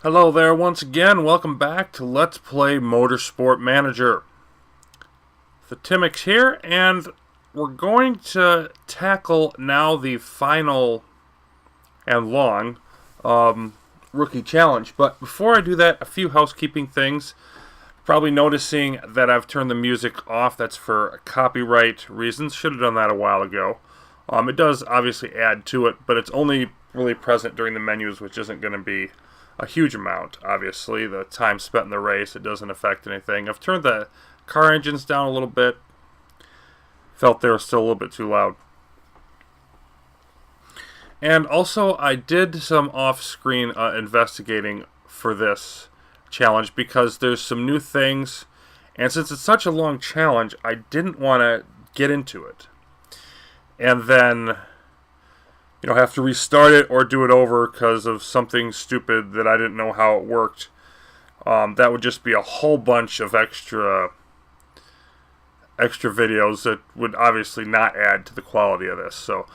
Hello there once again. Welcome back to Let's Play Motorsport Manager. The Timmix here, and we're going to tackle now the final and long rookie challenge. But before I do that, a few housekeeping things. Probably noticing that I've turned the music off. That's for copyright reasons. Should have done that a while ago. It does obviously add to it, but it's only really present during the menus, which isn't going to be a huge amount, obviously. The time spent in the race, it doesn't affect anything. I've turned the car engines down a little bit. Felt they were still a little bit too loud. And also, I did some off-screen investigating for this challenge because there's some new things. And since it's such a long challenge, I didn't want to get into it and then have to restart it or do it over because of something stupid that I didn't know how it worked. That would just be a whole bunch of extra videos that would obviously not add to the quality of this. So,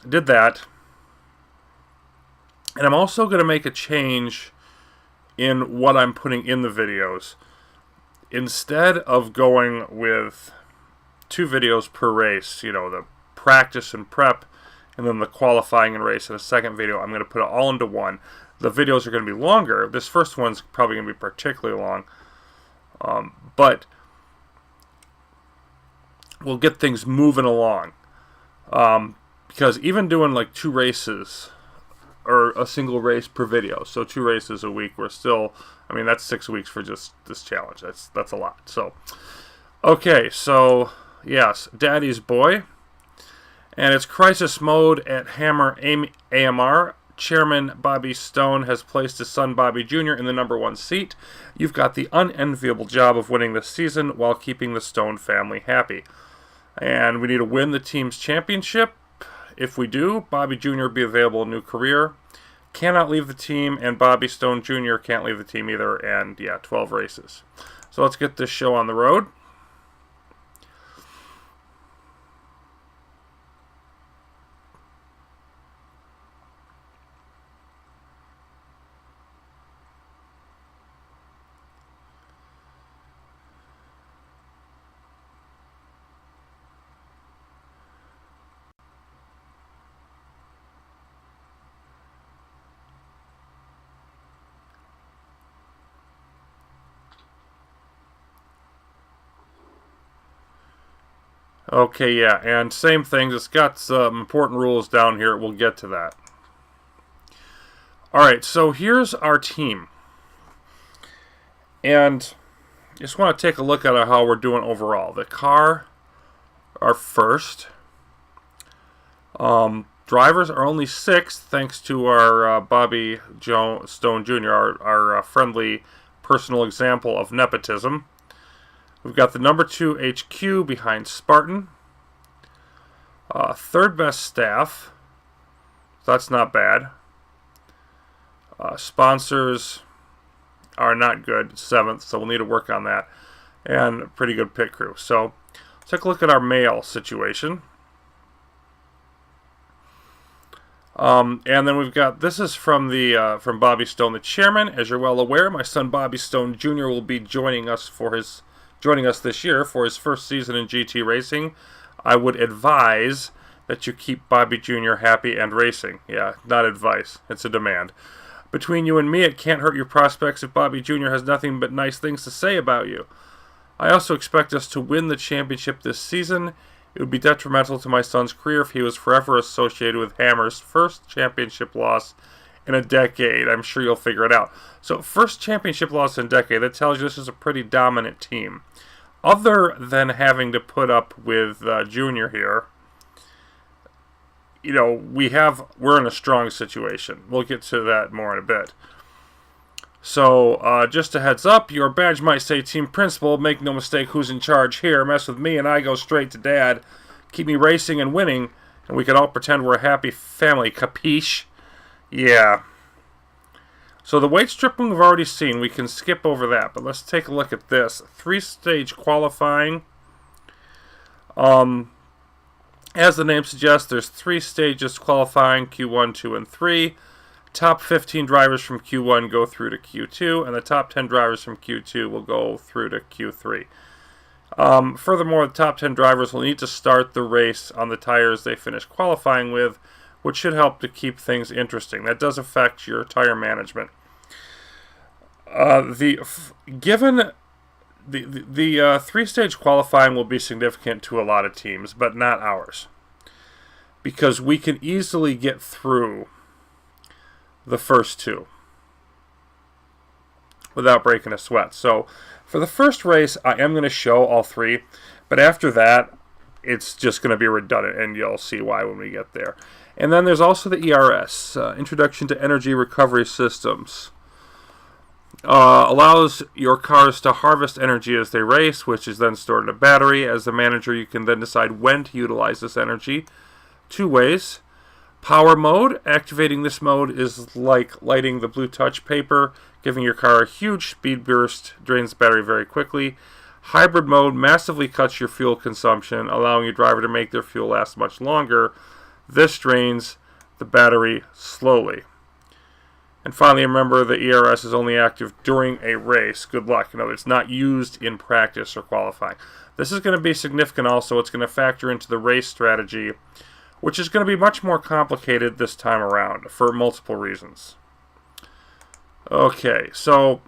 did that. And I'm also going to make a change in what I'm putting in the videos. Instead of going with 2 videos per race, the practice and prep, and then the qualifying and race in a second video, I'm going to put it all into one. The videos are going to be longer. This first one's probably going to be particularly long. But we'll get things moving along. Because even doing like 2 races, or a single race per video, so 2 races a week, we're still, that's 6 weeks for just this challenge. That's a lot. So, okay, so, yes, Daddy's Boy. And it's crisis mode at Hammer AMR. Chairman Bobby Stone has placed his son Bobby Jr. in the number 1 seat. You've got the unenviable job of winning this season while keeping the Stone family happy. And we need to win the team's championship. If we do, Bobby Jr. will be available in a new career. Cannot leave the team, and Bobby Stone Jr. can't leave the team either. And yeah, 12 races. So let's get this show on the road. Okay, yeah, and same things. It's got some important rules down here. We'll get to that. Alright, so here's our team. And just want to take a look at how we're doing overall. The car are first. Drivers are only 6th, thanks to our Bobby Stone Jr., our friendly personal example of nepotism. We've got the number 2 HQ behind Spartan. 3rd best staff. So that's not bad. Sponsors are not good. 7th, so we'll need to work on that. And a pretty good pit crew. So let's take a look at our male situation. And then we've got, this is from Bobby Stone, the chairman. As you're well aware, my son Bobby Stone Jr. will be joining us this year for his first season in GT racing. I would advise that you keep Bobby Jr. happy and racing. Yeah, not advice. It's a demand. Between you and me, it can't hurt your prospects if Bobby Jr. has nothing but nice things to say about you. I also expect us to win the championship this season. It would be detrimental to my son's career if he was forever associated with Hammer's first championship loss in a decade. I'm sure you'll figure it out. So, first championship loss in a decade, that tells you this is a pretty dominant team. Other than having to put up with Junior here, we're in a strong situation. We'll get to that more in a bit. So, just a heads up, your badge might say Team Principal. Make no mistake who's in charge here. Mess with me and I go straight to Dad. Keep me racing and winning, and we can all pretend we're a happy family. Capiche? Yeah. So the weight stripping we've already seen. We can skip over that, but let's take a look at this. 3-stage qualifying. As the name suggests, there's 3 stages qualifying, Q1, 2, and 3. top 15 drivers from Q1 go through to Q2, and the top 10 drivers from Q2 will go through to Q3. Furthermore, the top 10 drivers will need to start the race on the tires they finish qualifying with, which should help to keep things interesting. That does affect your tire management. Given the three-stage qualifying will be significant to a lot of teams, but not ours, because we can easily get through the first two without breaking a sweat. So for the first race, I am going to show all three, but after that, it's just going to be redundant, and you'll see why when we get there. And then there's also the ERS, Introduction to Energy Recovery Systems. Allows your cars to harvest energy as they race, which is then stored in a battery. As the manager, you can then decide when to utilize this energy. Two ways. Power mode. Activating this mode is like lighting the blue touch paper, giving your car a huge speed burst, drains the battery very quickly. Hybrid mode massively cuts your fuel consumption, allowing your driver to make their fuel last much longer. This drains the battery slowly. And finally, remember the ERS is only active during a race. Good luck. It's not used in practice or qualifying. This is going to be significant also. It's going to factor into the race strategy, which is going to be much more complicated this time around for multiple reasons. Okay, so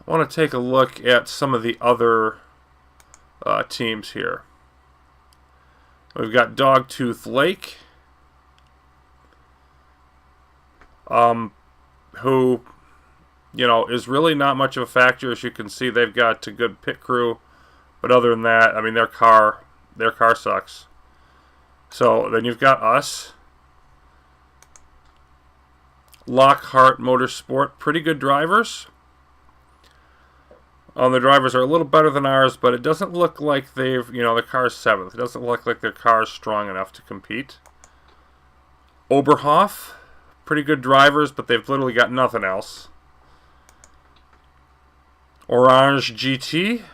I want to take a look at some of the other teams here. We've got Dogtooth Lake, who, is really not much of a factor. As you can see, they've got a good pit crew, but other than that, I mean, their car sucks. So then you've got us, Lockhart Motorsport, pretty good drivers. The drivers are a little better than ours, but it doesn't look like the car's 7th. It doesn't look like their car's strong enough to compete. Oberhof, pretty good drivers, but they've literally got nothing else. Orange GT.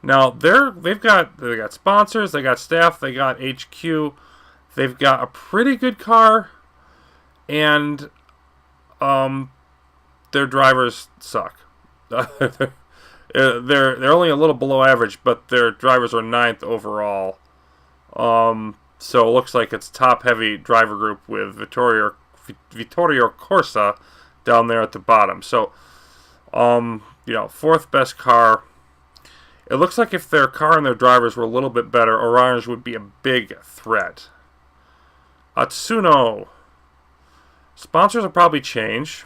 Now, they've got sponsors, they got staff, they got HQ. They've got a pretty good car, and their drivers suck. They're only a little below average, but their drivers are 9th overall. So it looks like it's top-heavy driver group with Vittorio Corsa down there at the bottom. So, 4th best car. It looks like if their car and their drivers were a little bit better, Orange would be a big threat. Atsuno. Sponsors will probably change.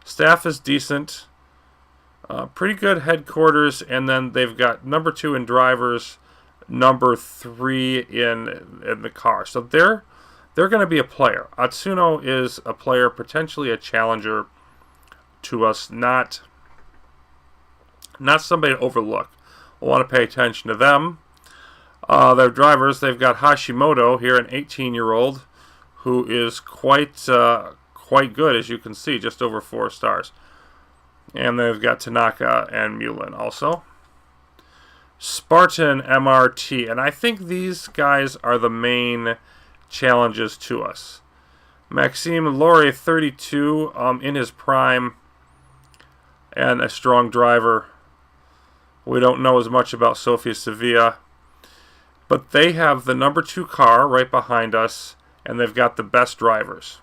Staff is decent. Pretty good headquarters, and then they've got number 2 in drivers, number 3 in the car. So they're going to be a player. Atsuno is a player, potentially a challenger to us, not somebody to overlook. We'll want to pay attention to them. Their drivers, they've got Hashimoto here, an 18-year-old, who is quite good, as you can see, just over 4 stars. And they've got Tanaka and Mulin also. Spartan MRT. And I think these guys are the main challenges to us. Maxime Laurie, 32, in his prime, and a strong driver. We don't know as much about Sofia Sevilla, but they have the number 2 car right behind us, and they've got the best drivers.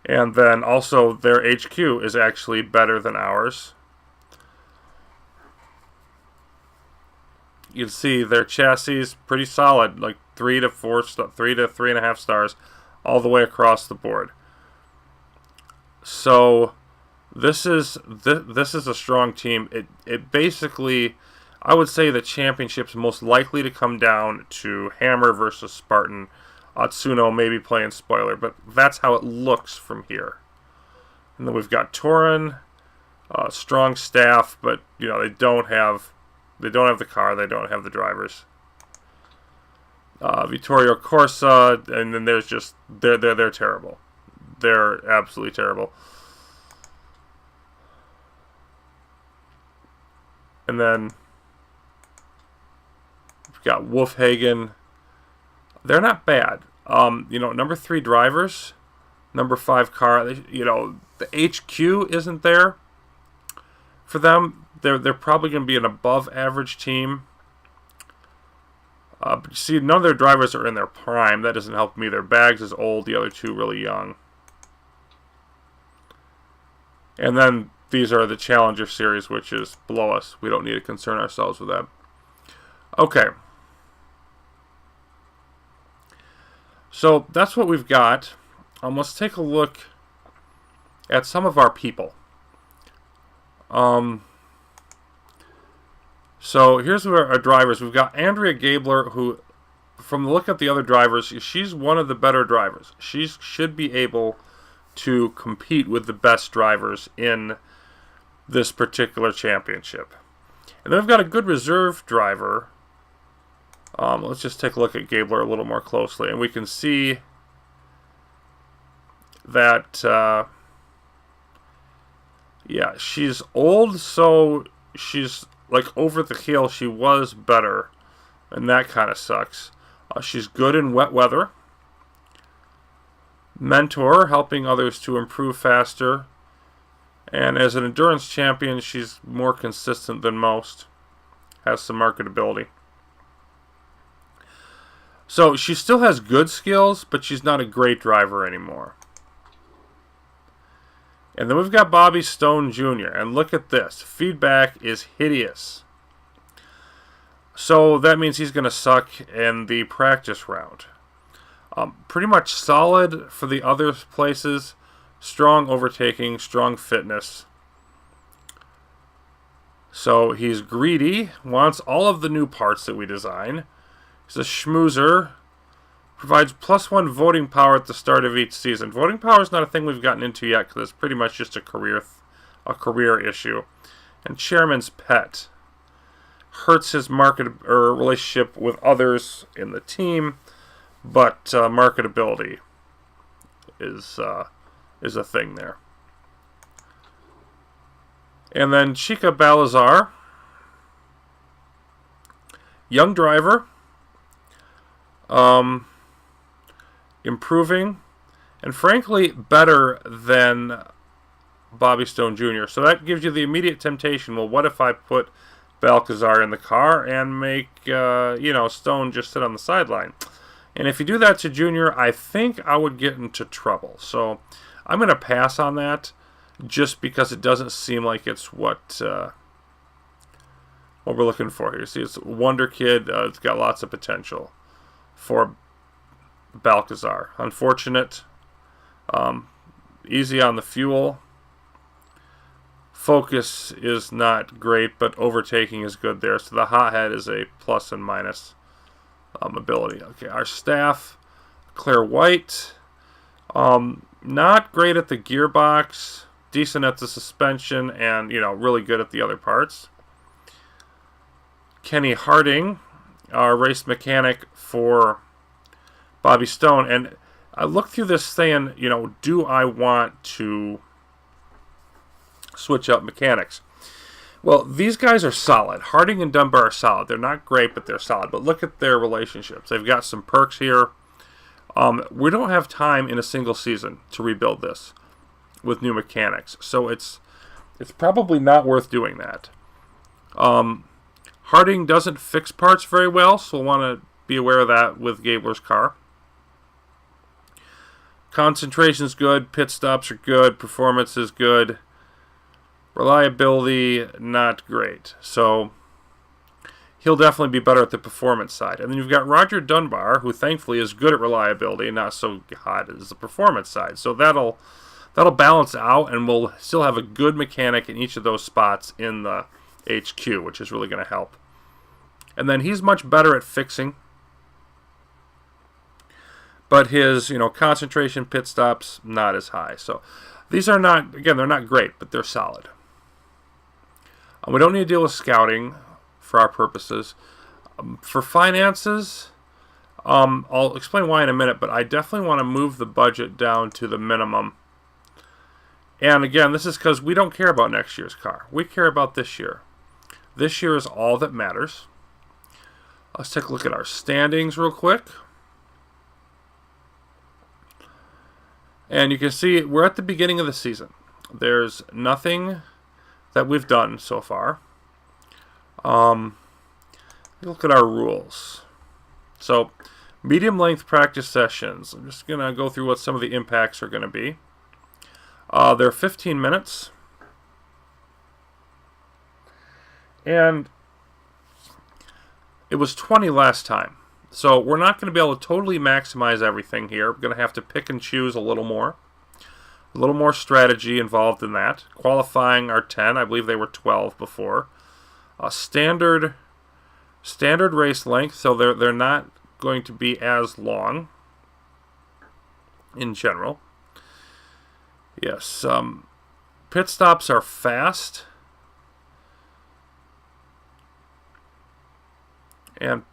And then also their HQ is actually better than ours. You can see their chassis pretty solid, like 3 to 3.5 stars, all the way across the board. So this is a strong team. It basically, I would say the championship's most likely to come down to Hammer versus Spartan. Atsuno maybe playing spoiler, but that's how it looks from here. And then we've got Torin, strong staff, but they don't have the car, they don't have the drivers. Vittorio Corsa, and then there's just they're terrible. They're absolutely terrible. And then we've got Wolfhagen. They're not bad. Number 3 drivers, number 5 car. The HQ isn't there for them. They're probably going to be an above average team. But you see, none of their drivers are in their prime. That doesn't help me. Their Bags is old. The other 2 really young. And then these are the Challenger Series, which is below us. We don't need to concern ourselves with that. Okay. So that's what we've got. Let's take a look at some of our people. So here's our drivers. We've got Andrea Gabler, who, from the look at the other drivers, she's one of the better drivers. She should be able to compete with the best drivers in this particular championship. And then we've got a good reserve driver. Let's just take a look at Gabler a little more closely, and we can see that, yeah, she's old, so she's like over the hill. She was better, and that kind of sucks. She's good in wet weather. Mentor, helping others to improve faster. And as an endurance champion, she's more consistent than most. Has some marketability. So she still has good skills, but she's not a great driver anymore. And then we've got Bobby Stone Jr. And look at this. Feedback is hideous. So that means he's going to suck in the practice round. Pretty much solid for the other places. Strong overtaking, strong fitness. So he's greedy, wants all of the new parts that we design. He's a schmoozer. Provides +1 voting power at the start of each season. Voting power is not a thing we've gotten into yet because it's pretty much just a career issue. And chairman's pet. Hurts his market or relationship with others in the team, but marketability is a thing there. And then Chica Balazar, young driver, improving, and frankly better than Bobby Stone Jr. So that gives you the immediate temptation. Well, what if I put Balcazar in the car and make Stone just sit on the sideline? And if you do that to Junior, I think I would get into trouble. So I'm going to pass on that, just because it doesn't seem like it's what we're looking for here. See, it's a wonder kid. It's got lots of potential for Balcazar. Unfortunate. Easy on the fuel. Focus is not great, but overtaking is good there. So the hothead is a plus and minus ability. Okay, our staff, Claire White. Not great at the gearbox. Decent at the suspension, and really good at the other parts. Kenny Harding, our race mechanic for Bobby Stone. And I looked through this saying, do I want to switch up mechanics? Well, these guys are solid. Harding and Dunbar are solid. They're not great, but they're solid. But look at their relationships. They've got some perks here. We don't have time in a single season to rebuild this with new mechanics. So it's probably not worth doing that. Harding doesn't fix parts very well, so we'll want to be aware of that with Gabler's car. Concentration's good. Pit stops are good. Performance is good. Reliability, not great. So he'll definitely be better at the performance side. And then you've got Roger Dunbar, who thankfully is good at reliability and not so hot as the performance side. So that'll balance out, and we'll still have a good mechanic in each of those spots in the HQ, which is really going to help. And then he's much better at fixing. But his, concentration, pit stops, not as high. So these are not, again, they're not great, but they're solid. We don't need to deal with scouting for our purposes. For finances, I'll explain why in a minute, but I definitely want to move the budget down to the minimum. And again, this is because we don't care about next year's car. We care about this year. This year is all that matters. Let's take a look at our standings real quick. And you can see we're at the beginning of the season. There's nothing that we've done so far. Look at our rules. So, medium length practice sessions. I'm just going to go through what some of the impacts are going to be. They're 15 minutes. And it was 20 last time. So we're not going to be able to totally maximize everything here. We're going to have to pick and choose a little more. A little more strategy involved in that. Qualifying are 10. I believe they were 12 before. Standard race length, so they're not going to be as long in general. Yes, pit stops are fast. And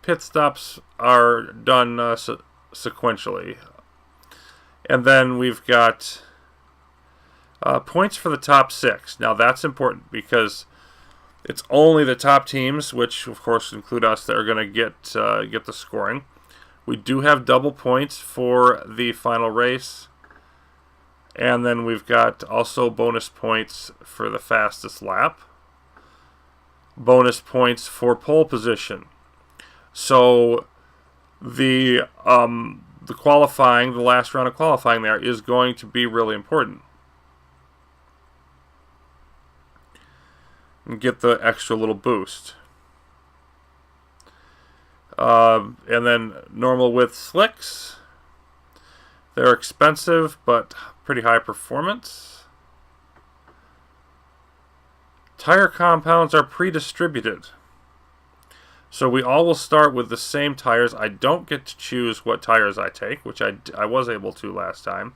pit stops are done sequentially. And then we've got points for the top 6. Now that's important because it's only the top teams, which of course include us, that are going to get the scoring. We do have double points for the final race. And then we've got also bonus points for the fastest lap. Bonus points for pole position. So the qualifying, the last round of qualifying there is going to be really important. And get the extra little boost. And then normal width slicks. They're expensive, but pretty high performance. Tire compounds are pre-distributed. So we all will start with the same tires. I don't get to choose what tires I take, which I was able to last time.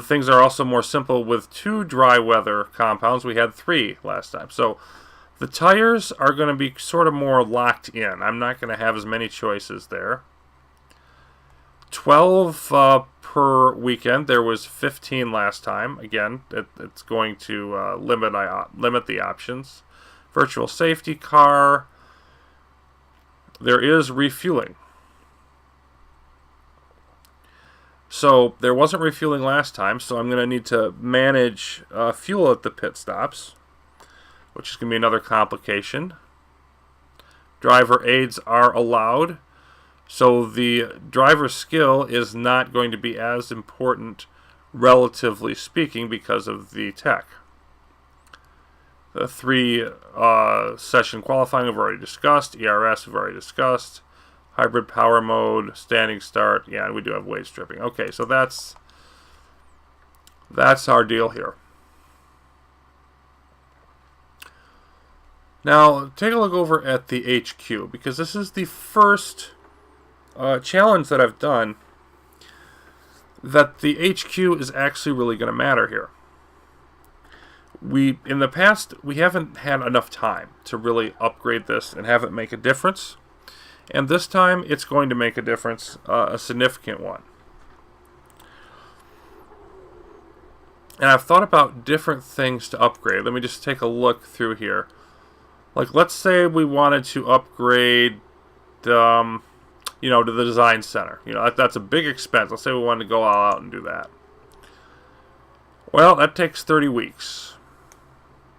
Things are also more simple with 2 dry weather compounds. We had 3 last time. So the tires are going to be sort of more locked in. I'm not going to have as many choices there. 12 per weekend. There was 15 last time. Again, it's going to limit the options. Virtual safety car. There is refueling. So there wasn't refueling last time, so I'm going to need to manage fuel at the pit stops, which is going to be another complication. Driver aids are allowed, so the driver's skill is not going to be as important, relatively speaking, because of the tech. The 3 session qualifying we've already discussed. ERS we've already discussed. Hybrid power mode, standing start. Yeah, and we do have weight stripping. Okay, so that's our deal here. Now, take a look over at the HQ, because this is the first challenge that I've done that the HQ is actually really going to matter here. In the past, we haven't had enough time to really upgrade this and have it make a difference. And this time, it's going to make a difference, a significant one. And I've thought about different things to upgrade. Let me just take a look through here. Like, let's say we wanted to upgrade, to the design center. That's a big expense. Let's say we wanted to go all out and do that. Well, that takes 30 weeks.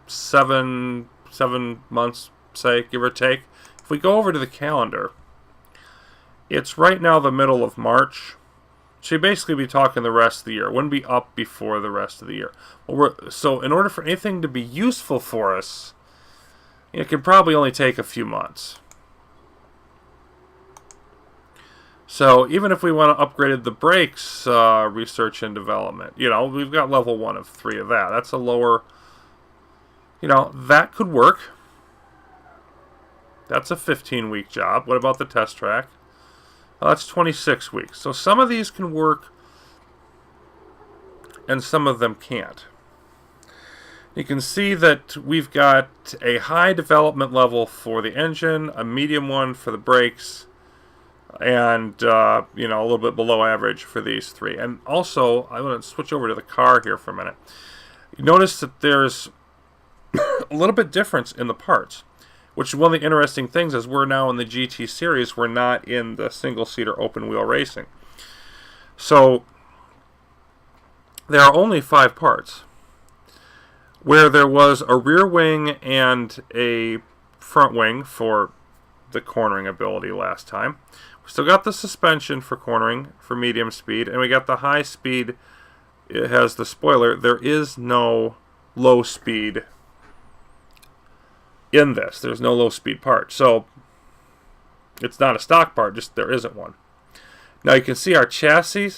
7 months, say, give or take. If we go over to the calendar, it's right now the middle of March. So you'd basically be talking the rest of the year. It wouldn't be up before the rest of the year. So in order for anything to be useful for us, it could probably only take a few months. So even if we want to upgrade the brakes, research and development, we've got level 1 of 3 of that. That's a lower, that could work. That's a 15-week job. What about the test track? That's 26 weeks. So some of these can work and some of them can't. You can see that we've got a high development level for the engine, a medium one for the brakes, and a little bit below average for these 3. And also, I'm going to switch over to the car here for a minute. You notice that there's a little bit difference in the parts, which is one of the interesting things is we're now in the GT series. We're not in the single-seater open-wheel racing. So there are only 5 parts. Where there was a rear wing and a front wing for the cornering ability last time. We still got the suspension for cornering for medium speed, and we got the high speed. It has the spoiler. There is no low speed in this. There's no low speed part. So it's not a stock part, just there isn't one. Now you can see our chassis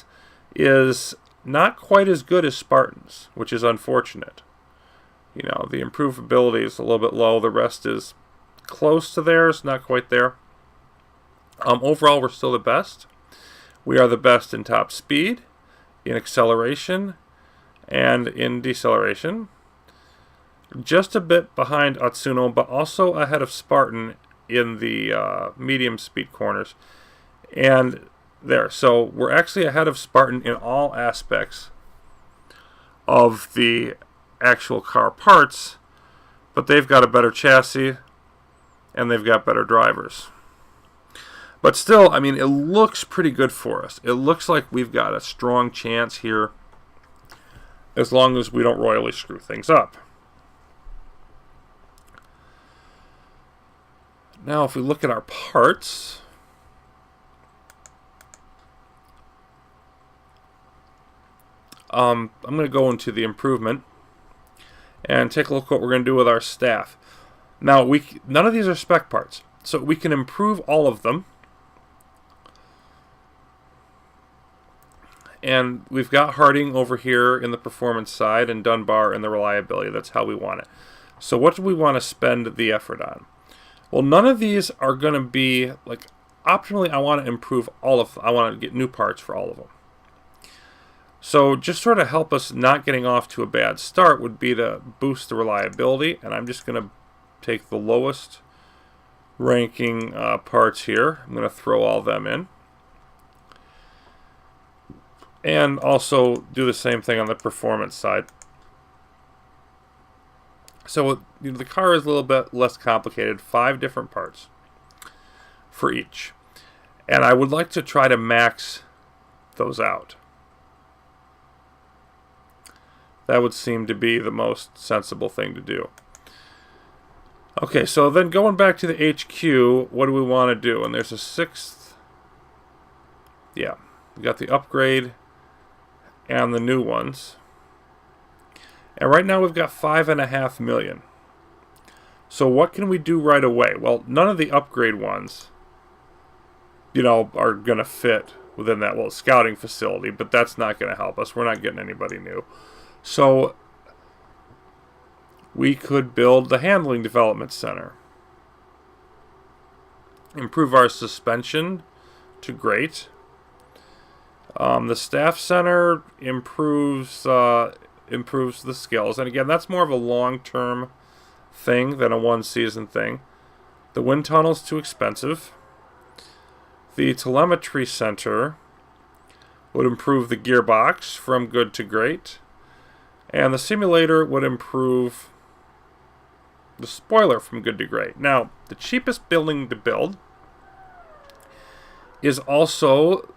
is not quite as good as Spartan's, which is unfortunate. You know, the improvability is a little bit low. The rest is close to theirs, not quite there. Overall, we're still the best. We are the best in top speed, in acceleration, and in deceleration. Just a bit behind Atsuno, but also ahead of Spartan in the medium speed corners. And there. So we're actually ahead of Spartan in all aspects of the actual car parts, but they've got a better chassis and they've got better drivers. But still, I mean, it looks pretty good for us. It looks like we've got a strong chance here as long as we don't royally screw things up. Now, if we look at our parts, I'm going to go into the improvement and take a look at what we're going to do with our staff. Now, none of these are spec parts, so we can improve all of them. And we've got Harding over here in the performance side and Dunbar in the reliability. That's how we want it. So what do we want to spend the effort on? Well, none of these are going to be, like, optimally I want to improve all of them. I want to get new parts for all of them. So just sort of help us not getting off to a bad start would be to boost the reliability. And I'm just going to take the lowest ranking parts here. I'm going to throw all them in. And also do the same thing on the performance side. So the car is a little bit less complicated. 5 different parts for each. And I would like to try to max those out. That would seem to be the most sensible thing to do. Okay, so then going back to the HQ, what do we want to do? And there's a 6th. Yeah, we got the upgrade and the new ones. And right now we've got 5.5 million. So what can we do right away? Well, none of the upgrade ones, you know, are going to fit within that scouting facility, but that's not going to help us. We're not getting anybody new. So we could build the Handling Development Center. Improve our suspension to great. The Staff Center improves the skills. And again, that's more of a long-term thing than a one-season thing. The Wind Tunnel's too expensive. The Telemetry Center would improve the gearbox from good to great. And the simulator would improve the spoiler from good to great. Now, the cheapest building to build is also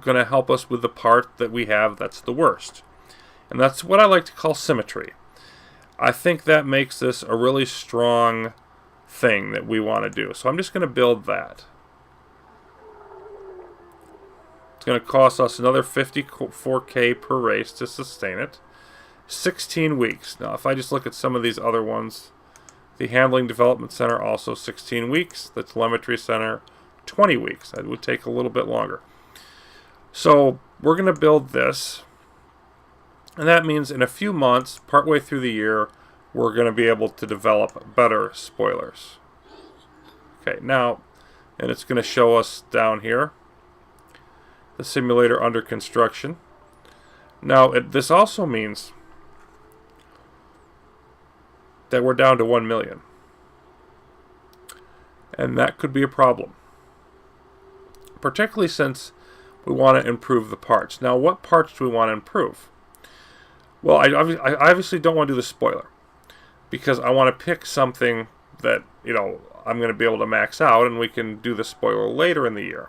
going to help us with the part that we have that's the worst. And that's what I like to call symmetry. I think that makes this a really strong thing that we want to do. So I'm just going to build that. It's going to cost us another 54K per race to sustain it. 16 weeks. Now, if I just look at some of these other ones, the Handling Development Center also 16 weeks. The Telemetry Center 20 weeks. That would take a little bit longer. So we're going to build this. And that means in a few months, partway through the year, we're going to be able to develop better spoilers. Okay, now, and it's going to show us down here the simulator under construction. Now, this also means that we're down to 1 million. And that could be a problem. Particularly since we want to improve the parts. Now, what parts do we want to improve? Well, I obviously don't want to do the spoiler. Because I want to pick something that, you know, I'm going to be able to max out, and we can do the spoiler later in the year.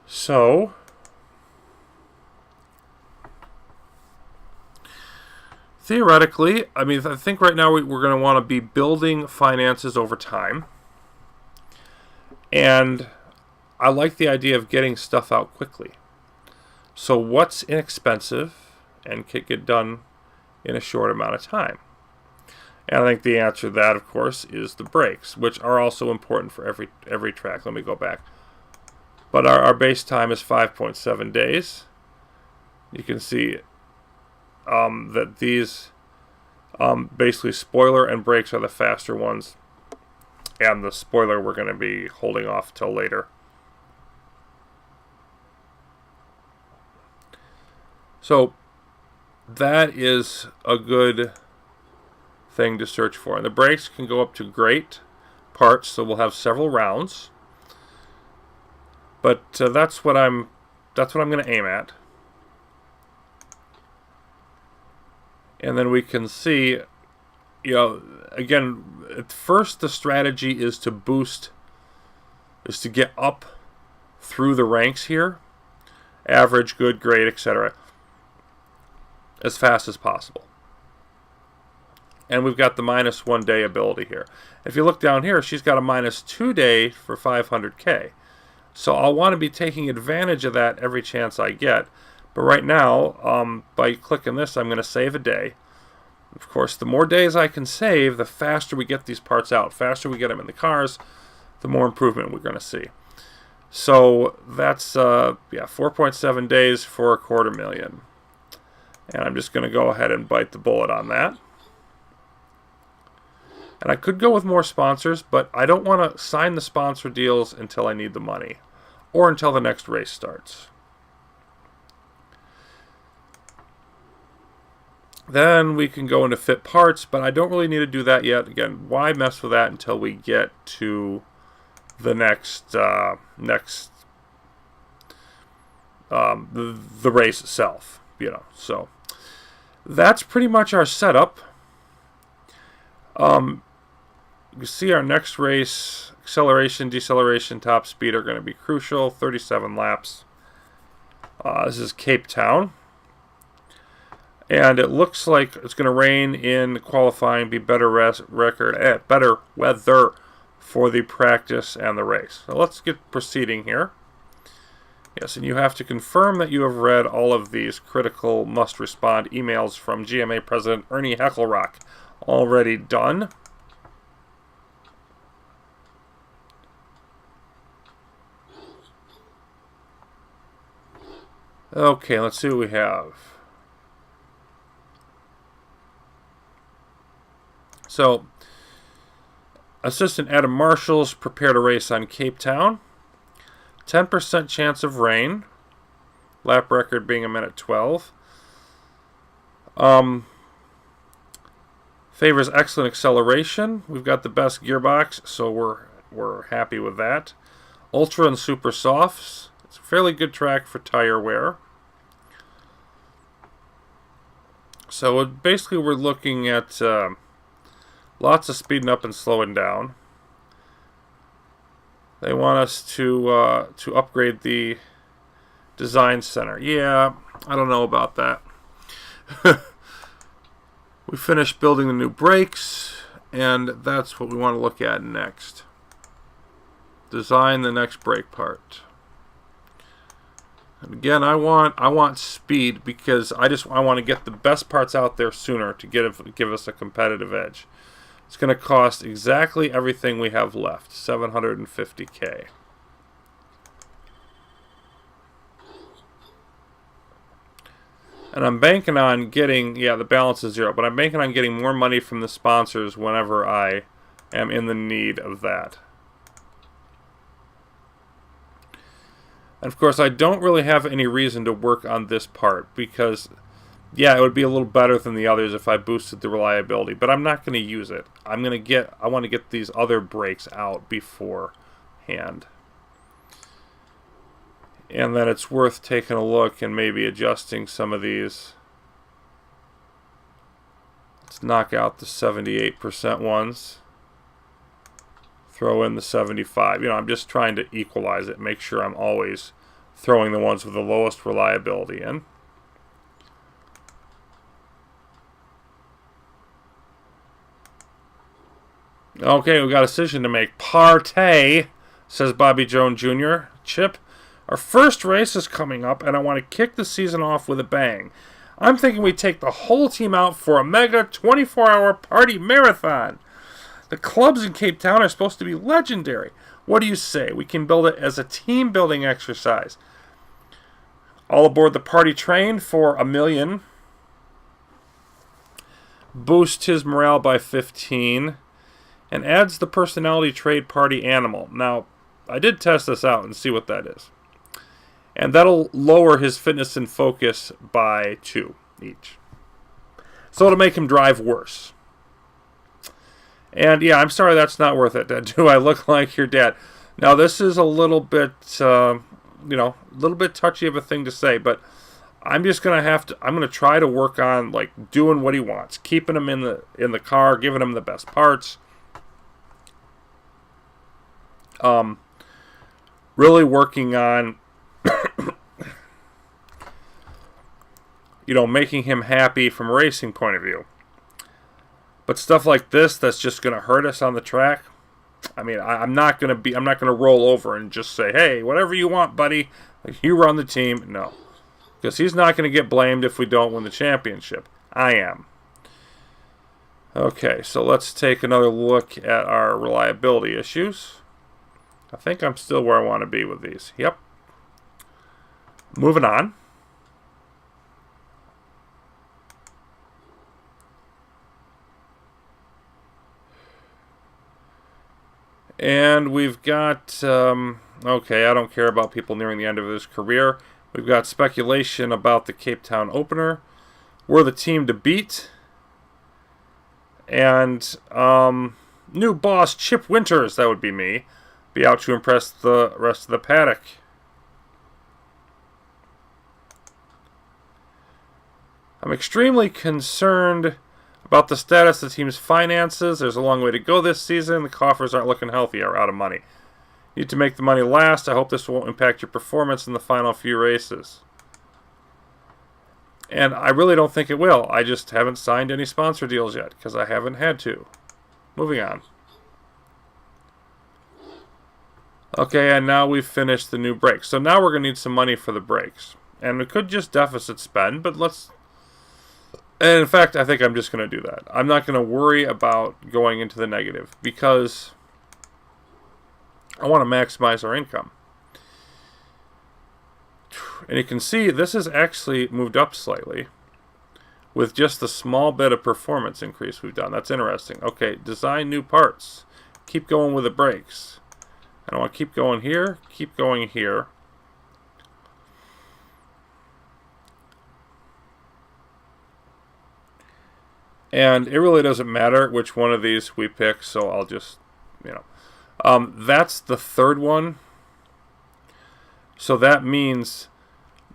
So, theoretically, I mean, I think right now we're going to want to be building finances over time. And I like the idea of getting stuff out quickly. So what's inexpensive and can get done in a short amount of time? And I think the answer to that, of course, is the brakes, which are also important for every track. Let me go back. But our base time is 5.7 days. You can see that these basically spoiler and brakes are the faster ones. And the spoiler we're going to be holding off till later. So that is a good thing to search for. And the brakes can go up to great parts, so we'll have several rounds. But that's what I'm going to aim at. And then we can see, you know, again, at first the strategy is to get up through the ranks here, average, good, great, etc., as fast as possible. And we've got the -1 day ability here. If you look down here, she's got a -2 day for 500K. So I'll want to be taking advantage of that every chance I get. But right now, by clicking this, I'm going to save a day. Of course, the more days I can save, the faster we get these parts out. Faster we get them in the cars, the more improvement we're going to see. So that's 4.7 days for $250,000. And I'm just going to go ahead and bite the bullet on that. And I could go with more sponsors, but I don't want to sign the sponsor deals until I need the money, or until the next race starts. Then we can go into fit parts, but I don't really need to do that yet. Again, why mess with that until we get to the next the race itself, you know. So that's pretty much our setup. You can see our next race, acceleration, deceleration, top speed are going to be crucial. 37 laps. This is Cape Town. And it looks like it's going to rain in qualifying, be better better weather for the practice and the race. So let's get proceeding here. Yes, and you have to confirm that you have read all of these critical must-respond emails from GMA President Ernie Heckelrock. Already done. Okay, let's see what we have. So, Assistant Adam Marshall's prepared a race on Cape Town. 10% chance of rain. Lap record being 1:12. Favors excellent acceleration. We've got the best gearbox, so we're happy with that. Ultra and super softs. It's a fairly good track for tire wear. So basically we're looking at lots of speeding up and slowing down. They want us to upgrade the design center. Yeah, I don't know about that. We finished building the new brakes, and that's what we want to look at next. Design the next brake part. And again, I want speed because I want to get the best parts out there sooner to give us a competitive edge. It's going to cost exactly everything we have left, $750K. And I'm banking on getting, the balance is 0, but I'm banking on getting more money from the sponsors whenever I am in the need of that. And of course, I don't really have any reason to work on this part because, it would be a little better than the others if I boosted the reliability, but I'm not going to use it. I want to get these other brakes out beforehand. And then it's worth taking a look and maybe adjusting some of these. Let's Let's knock out the 78% ones. Throw in the 75. I'm just trying to equalize it, make sure I'm always throwing the ones with the lowest reliability in. Okay, we got a decision to make. Partay, says Bobby Jones Jr. Chip, our first race is coming up, and I want to kick the season off with a bang. I'm thinking we take the whole team out for a mega 24-hour party marathon. The clubs in Cape Town are supposed to be legendary. What do you say? We can build it as a team-building exercise. All aboard the party train for $1 million. Boost his morale by 15. And adds the personality trait party animal. Now, I did test this out and see what that is. And that'll lower his fitness and focus by 2 each. So it'll make him drive worse. And yeah, I'm sorry that's not worth it. Do I look like your dad? Now, this is a little bit, a little bit touchy of a thing to say, but I'm just going to I'm going to try to work on, like, doing what he wants. Keeping him in the car, giving him the best parts. Really working on, making him happy from a racing point of view. But stuff like this, that's just going to hurt us on the track. I mean, I'm not going to roll over and just say, hey, whatever you want, buddy, you run the team. No, because he's not going to get blamed if we don't win the championship. I am. Okay, so let's take another look at our reliability issues. I think I'm still where I want to be with these. Yep. Moving on. And we've got, okay, I don't care about people nearing the end of his career. We've got speculation about the Cape Town opener. We're the team to beat. And new boss Chip Winters, that would be me, be out to impress the rest of the paddock. I'm extremely concerned about the status of the team's finances. There's a long way to go this season. The coffers aren't looking healthy or out of money. You need to make the money last. I hope this won't impact your performance in the final few races. And I really don't think it will. I just haven't signed any sponsor deals yet because I haven't had to. Moving on. Okay, and now we've finished the new brakes. So now we're going to need some money for the brakes. And we could just deficit spend, but let's... And in fact, I think I'm just going to do that. I'm not going to worry about going into the negative because I want to maximize our income. And you can see this has actually moved up slightly with just the small bit of performance increase we've done. That's interesting. Okay, design new parts. Keep going with the brakes. And I want to keep going here, keep going here. And it really doesn't matter which one of these we pick, so I'll just, that's the third one. So that means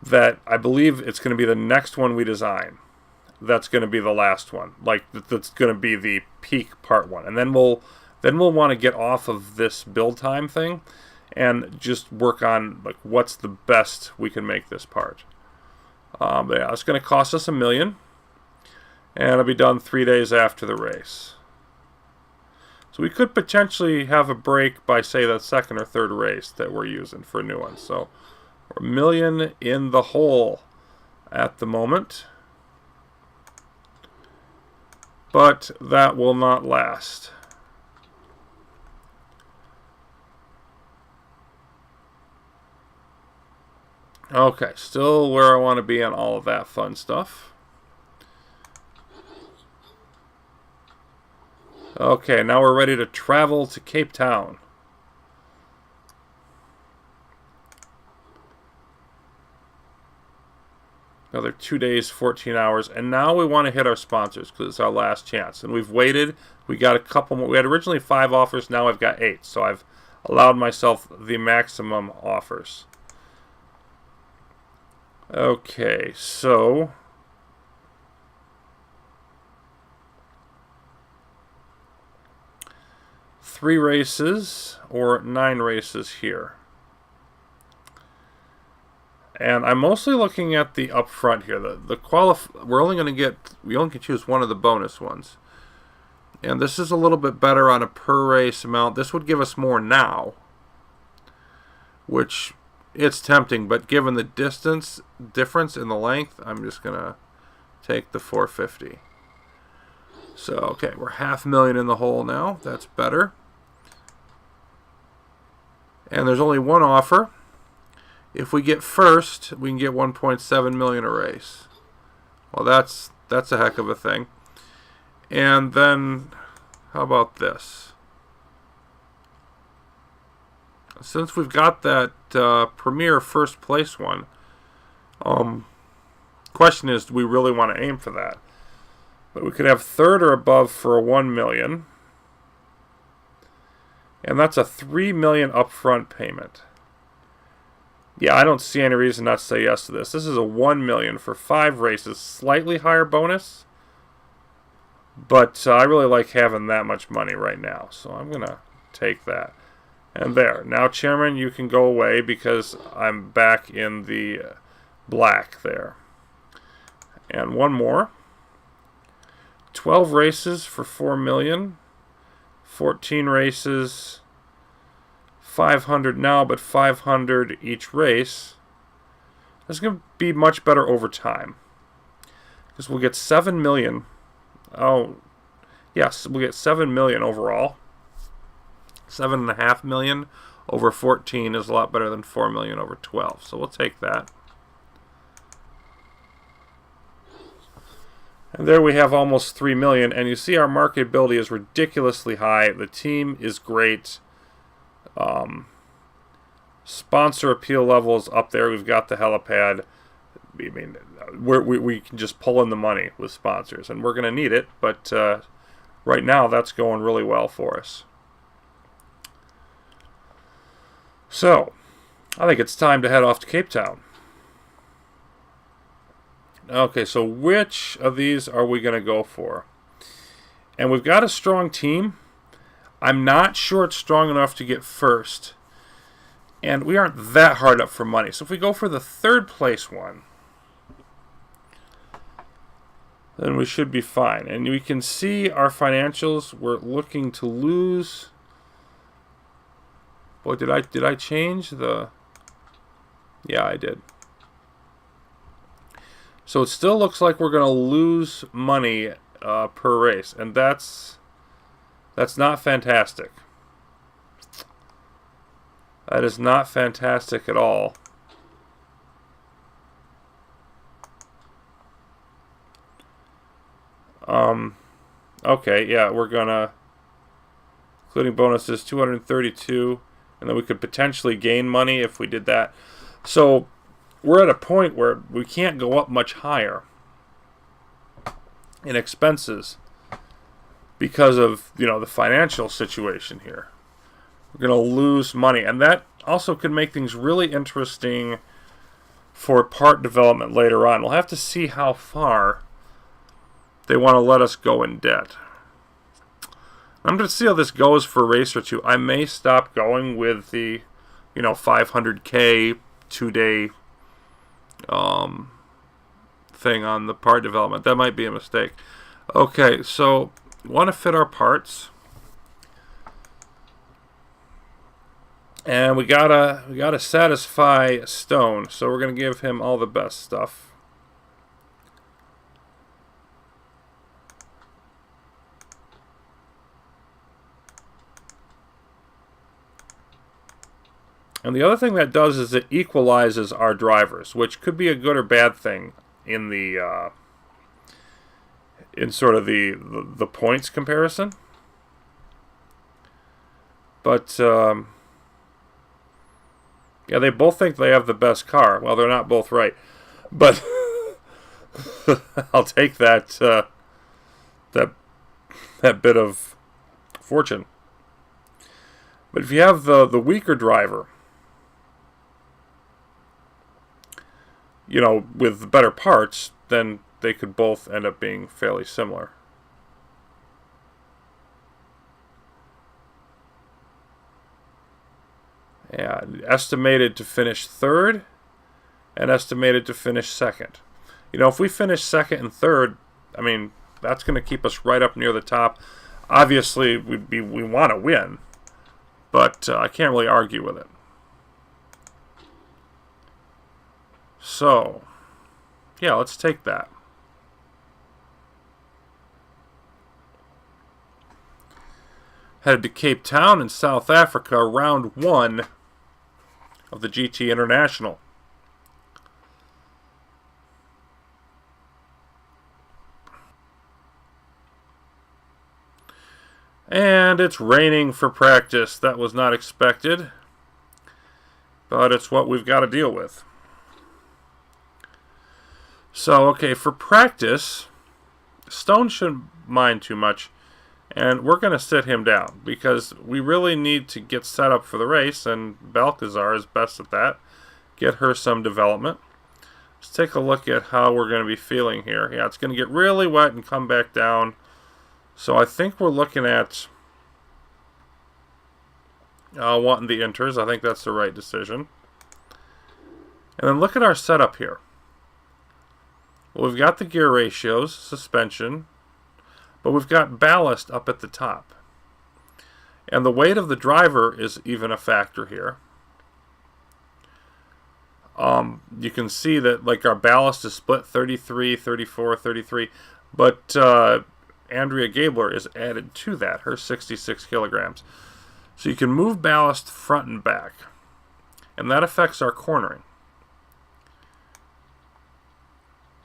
that I believe it's going to be the next one we design. That's going to be the last one. Like, that's going to be the peak part one. And then we'll want to get off of this build time thing and just work on, like, what's the best we can make this part. But yeah, it's going to cost us $1 million. And it'll be done 3 days after the race. So we could potentially have a break by, say, the second or third race that we're using for a new one. So we're $1 million in the hole at the moment. But that will not last. Okay, still where I want to be on all of that fun stuff. Okay, now we're ready to travel to Cape Town. Another 2 days, 14 hours. And now we want to hit our sponsors because it's our last chance. And we've waited. We got a couple more. We had originally 5 offers. Now I've got 8. So I've allowed myself the maximum offers. Okay, so... 3 races or 9 races here. And I'm mostly looking at the upfront here. We only can choose one of the bonus ones. And this is a little bit better on a per race amount. This would give us more now, which it's tempting, but given the difference in the length, I'm just going to take the 450. So, okay, we're $500,000 in the hole now. That's better. And there's only one offer. If we get first, we can get $1.7 million a race. Well, that's a heck of a thing. And then, how about this? Since we've got that premier first place one, question is, do we really want to aim for that? But we could have third or above for a $1 million. And that's a $3 million upfront payment. Yeah, I don't see any reason not to say yes to this. This is a $1 million for 5 races, slightly higher bonus. But I really like having that much money right now, so I'm going to take that. And there. Now, Chairman, you can go away because I'm back in the black there. And one more. 12 races for $4 million. 14 races, 500 now, but 500 each race. That's going to be much better over time. Because we'll get $7 million. Oh, yes, we'll get $7 million overall. $7.5 million over 14 is a lot better than $4 million over 12. So we'll take that. And there we have almost $3 million. And you see our marketability is ridiculously high. The team is great. Sponsor appeal level is up there. We've got the helipad. I mean, we can just pull in the money with sponsors. And we're going to need it. But right now, that's going really well for us. So, I think it's time to head off to Cape Town. Okay, so which of these are we going to go for? And we've got a strong team. I'm not sure it's strong enough to get first. And we aren't that hard up for money. So if we go for the third place one, then we should be fine. And we can see our financials. We're looking to lose. Boy, did I change the... Yeah, I did. So it still looks like we're going to lose money per race, and that's not fantastic. That is not fantastic at all. Okay, yeah, we're going to, including bonuses, 232, and then we could potentially gain money if we did that. So we're at a point where we can't go up much higher in expenses because of, the financial situation here. We're going to lose money, and that also could make things really interesting for part development later on. We'll have to see how far they want to let us go in debt. I'm going to see how this goes for a race or two. I may stop going with the, 500K 2-day thing on the part development. That might be a mistake. Okay, so we want to fit our parts, and we gotta satisfy Stone. So we're gonna give him all the best stuff. And the other thing that does is it equalizes our drivers, which could be a good or bad thing in the in sort of the points comparison. But yeah, they both think they have the best car. Well, they're not both right, but I'll take that that bit of fortune. But if you have the weaker driver, with better parts, then they could both end up being fairly similar. And estimated to finish third and estimated to finish second. You know, if we finish second and third, I mean, that's going to keep us right up near the top. Obviously, we want to win, but I can't really argue with it. So, yeah, let's take that. Headed to Cape Town in South Africa, round 1 of the GT International. And it's raining for practice. That was not expected, but it's what we've got to deal with. So, okay, for practice, Stone shouldn't mind too much, and we're going to sit him down because we really need to get set up for the race, and Balcazar is best at that. Get her some development. Let's take a look at how we're going to be feeling here. Yeah, it's going to get really wet and come back down. So I think we're looking at wanting the inters. I think that's the right decision. And then look at our setup here. Well, we've got the gear ratios, suspension, but we've got ballast up at the top. And the weight of the driver is even a factor here. You can see that like our ballast is split 33, 34, 33, but Andrea Gabler is added to that, her 66 kilograms. So you can move ballast front and back, and that affects our cornering.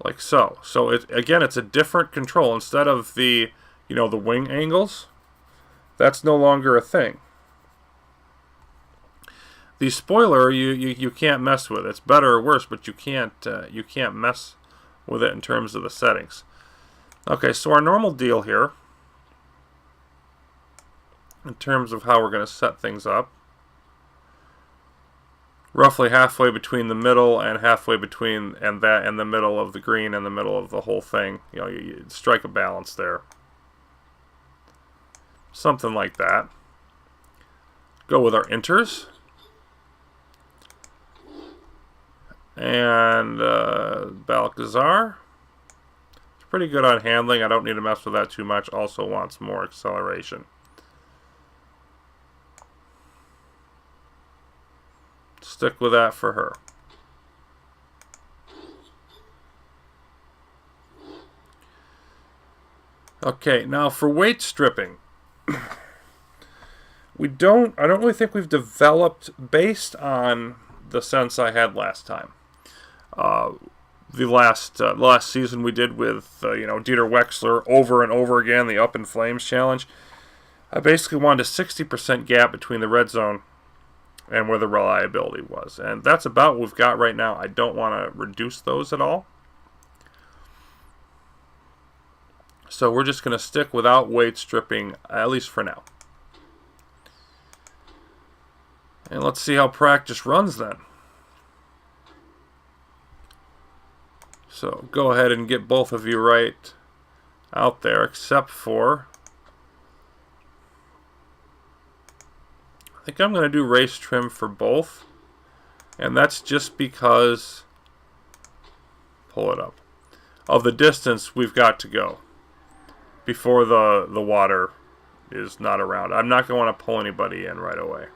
Like so. So again, it's a different control. Instead of the, the wing angles, that's no longer a thing. The spoiler, you can't mess with. It's better or worse, but you can't mess with it in terms of the settings. Okay, so our normal deal here, in terms of how we're going to set things up, roughly halfway between the middle and halfway between that and the middle of the green and the middle of the whole thing. You strike a balance there. Something like that. Go with our inters. And Balcazar. It's pretty good on handling. I don't need to mess with that too much. Also wants more acceleration. Stick with that for her. Okay, now for weight stripping. I don't really think we've developed based on the sense I had last time. The last season we did with Dieter Wexler over and over again, the Up in Flames challenge. I basically wanted a 60% gap between the red zone and where the reliability was, and that's about what we've got right now. I don't want to reduce those at all, so we're just going to stick without weight stripping, at least for now. And let's see how practice runs then. So go ahead and get both of you right out there, except for, I think I'm going to do race trim for both. And that's just because, pull it up, of the distance we've got to go before the water is not around. I'm not going to want to pull anybody in right away.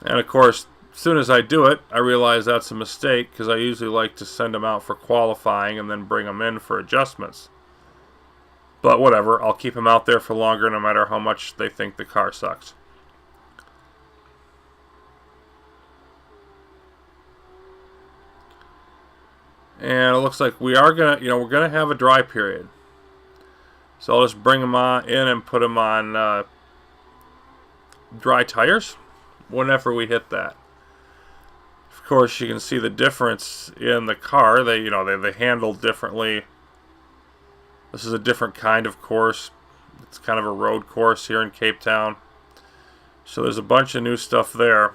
And of course, as soon as I do it, I realize that's a mistake because I usually like to send them out for qualifying and then bring them in for adjustments. But whatever, I'll keep them out there for longer no matter how much they think the car sucks. And it looks like we are gonna, we're gonna have a dry period. So I'll just bring them in and put them on dry tires whenever we hit that. Of course, you can see the difference in the car. They handle differently. This is a different kind of course. It's kind of a road course here in Cape Town. So there's a bunch of new stuff there.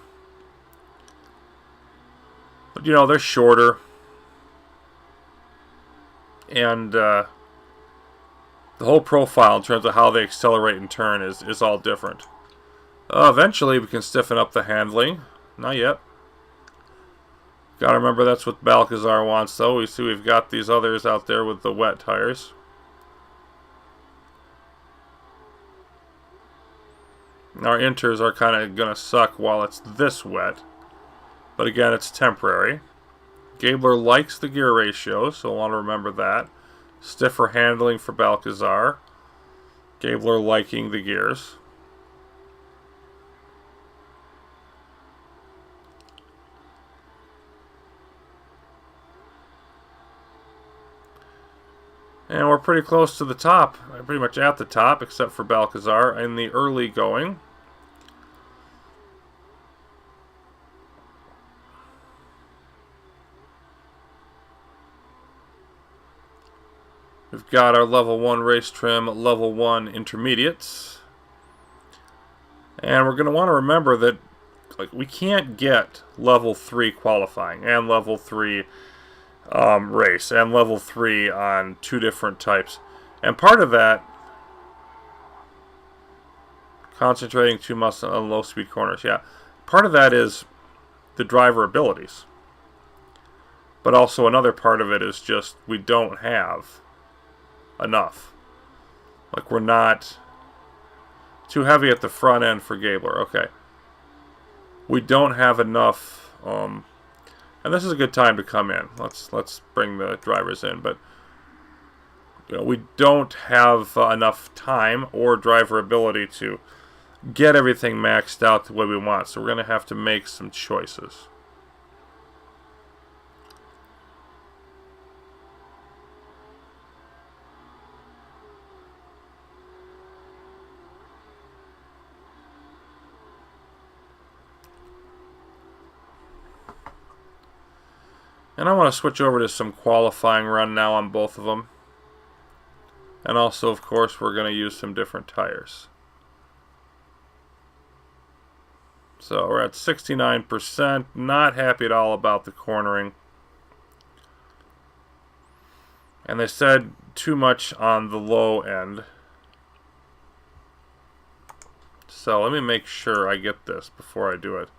But they're shorter. And The whole profile in terms of how they accelerate and turn is all different. Eventually we can stiffen up the handling. Not yet. Gotta remember that's what Balcazar wants though. We see we've got these others out there with the wet tires. Our inters are kind of gonna suck while it's this wet. But again, it's temporary. Gabler likes the gear ratio, so we'll want to remember that. Stiffer handling for Balcazar. Gabler liking the gears. And we're pretty close to the top. Pretty much at the top, except for Balcazar in the early going. We've got our level 1 race trim, level 1 intermediates. And we're going to want to remember that we can't get level 3 qualifying and level 3 race and level 3 on 2 different types. And part of that, concentrating too much on low speed corners, yeah. Part of that is the driver abilities. But also another part of it is just we don't have enough. Like we're not too heavy at the front end for Gabler. Okay. We don't have enough and this is a good time to come in. Let's bring the drivers in, but we don't have enough time or driver ability to get everything maxed out the way we want. So we're going to have to make some choices. And I want to switch over to some qualifying run now on both of them. And also, of course, we're going to use some different tires. So we're at 69%. Not happy at all about the cornering. And they said too much on the low end. So let me make sure I get this before I do it.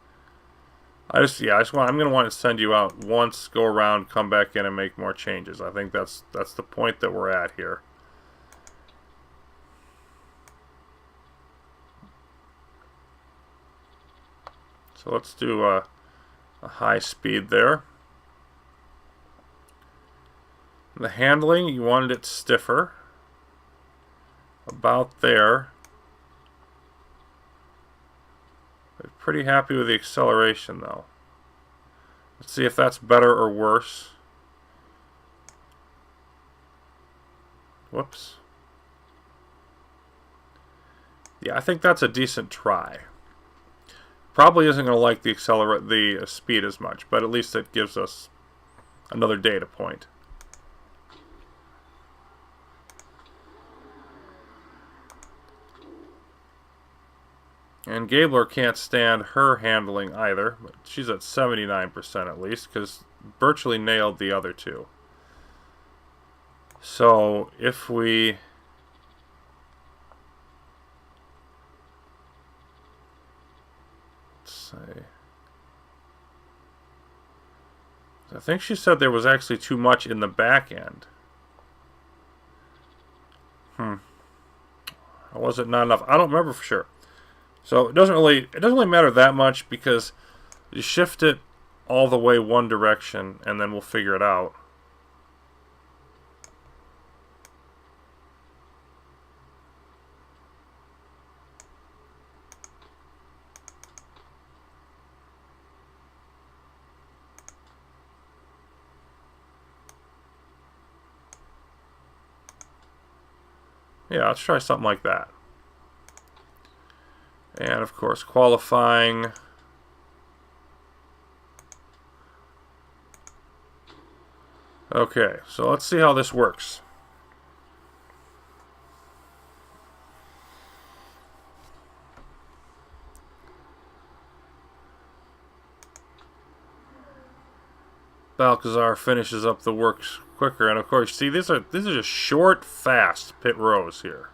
I'm going to want to send you out once, go around, come back in, and make more changes. I think that's the point that we're at here. So let's do a high speed there. The handling, you wanted it stiffer. About there. Pretty happy with the acceleration though. Let's see if that's better or worse. Whoops. Yeah, I think that's a decent try. Probably isn't going to like the speed as much, but at least it gives us another data point. And Gabler can't stand her handling either, but she's at 79% at least, because virtually nailed the other two. So if we... let's say... I think she said there was actually too much in the back end. Or was it not enough? I don't remember for sure. So it doesn't really matter that much because you shift it all the way one direction and then we'll figure it out. Yeah, let's try something like that. And of course, qualifying. Okay, so let's see how this works. Balcazar finishes up the works quicker. And of course, see, these are just short, fast pit rows here.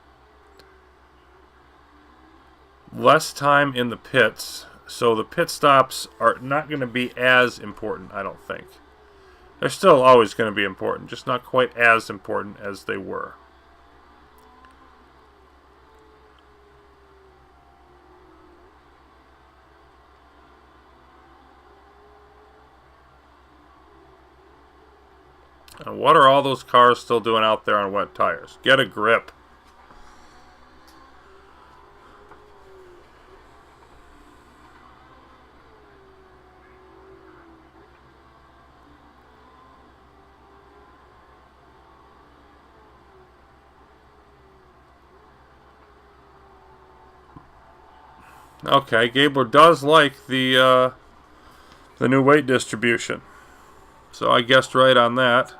Less time in the pits, so the pit stops are not going to be as important, I don't think. They're still always going to be important, just not quite as important as they were. And what are all those cars still doing out there on wet tires? Get a grip. Okay, Gabler does like the new weight distribution. So I guessed right on that.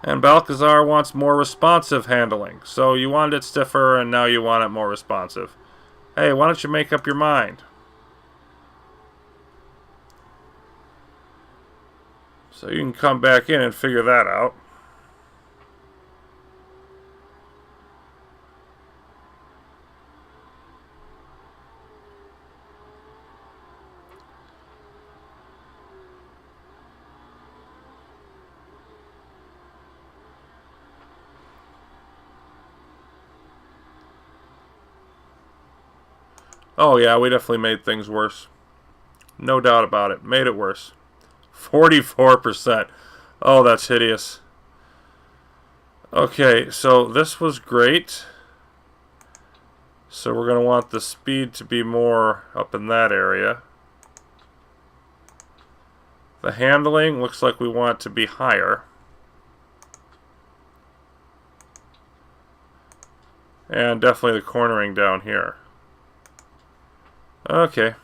And Balcazar wants more responsive handling. So you wanted it stiffer, and now you want it more responsive. Hey, why don't you make up your mind? So you can come back in and figure that out. Oh yeah, we definitely made things worse. No doubt about it. Made it worse. 44%. Oh, that's hideous. Okay, so this was great. So we're going to want the speed to be more up in that area. The handling looks like we want it to be higher. And definitely the cornering down here. Okay.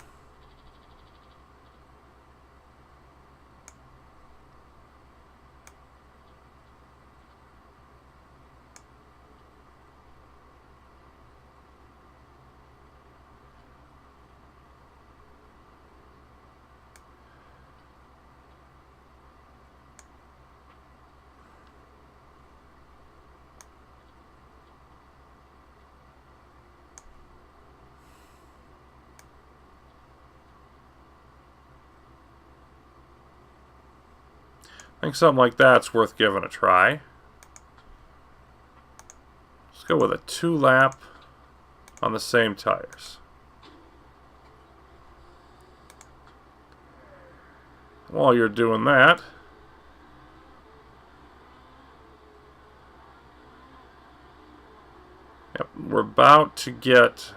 I think something like that's worth giving a try. Let's go with a 2-lap on the same tires. While you're doing that, yep, we're about to get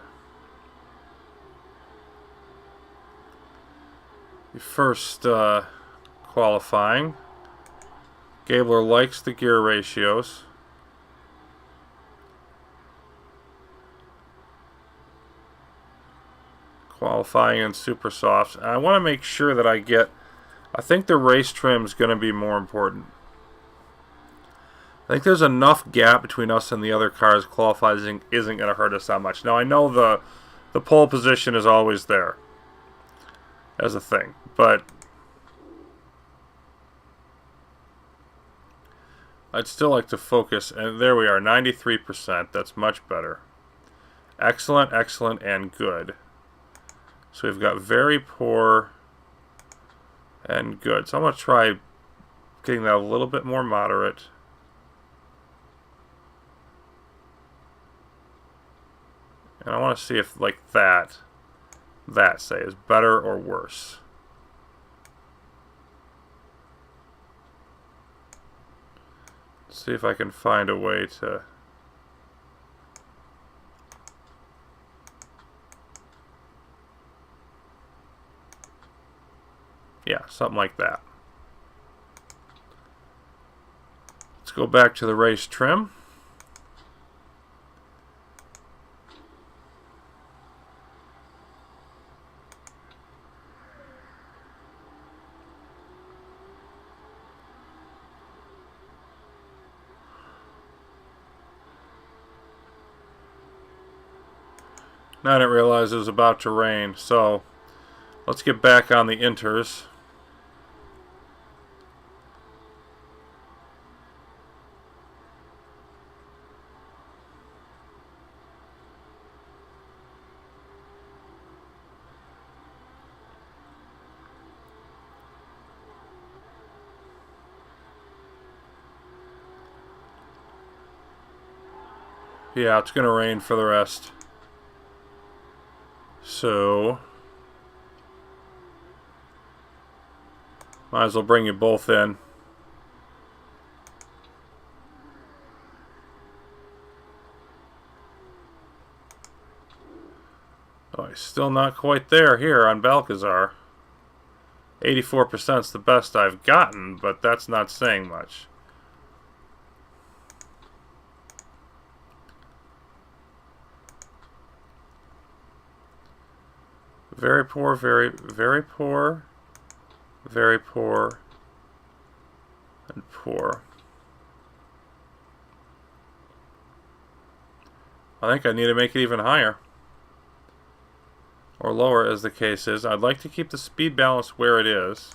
the first qualifying. Gabler likes the gear ratios. Qualifying in super softs. And I want to make sure that I get, I think the race trim is going to be more important. I think there's enough gap between us and the other cars. Qualifying isn't going to hurt us that much. Now I know the pole position is always there as a thing, but I'd still like to focus, and there we are, 93%. That's much better. Excellent, excellent, and good. So we've got very poor and good. So I'm going to try getting that a little bit more moderate. And I want to see if, like that, say, is better or worse. See if I can find a way to yeah, something like that. Let's go back to the race trim. I didn't realize it was about to rain, so let's get back on the inters. Yeah, it's going to rain for the rest. So, might as well bring you both in. Oh, he's still not quite there here on Balcazar. 84% is the best I've gotten, but that's not saying much. Very poor, very, very poor, very poor, and poor. I think I need to make it even higher. Or lower, as the case is. I'd like to keep the speed balance where it is.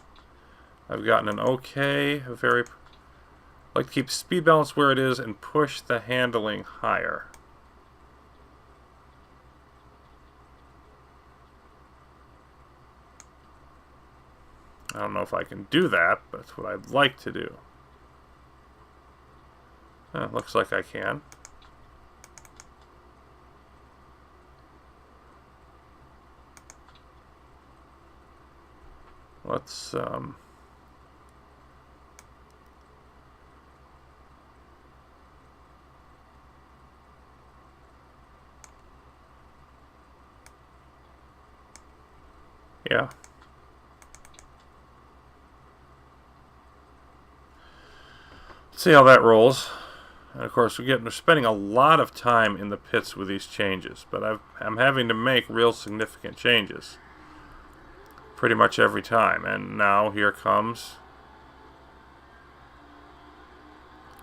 I've gotten an okay, very... I'd like to keep speed balance where it is and push the handling higher. I don't know if I can do that, but it's what I'd like to do. Looks like I can. Let's yeah. Let's see how that rolls. And of course, we're spending a lot of time in the pits with these changes, but I'm having to make real significant changes pretty much every time. And now here comes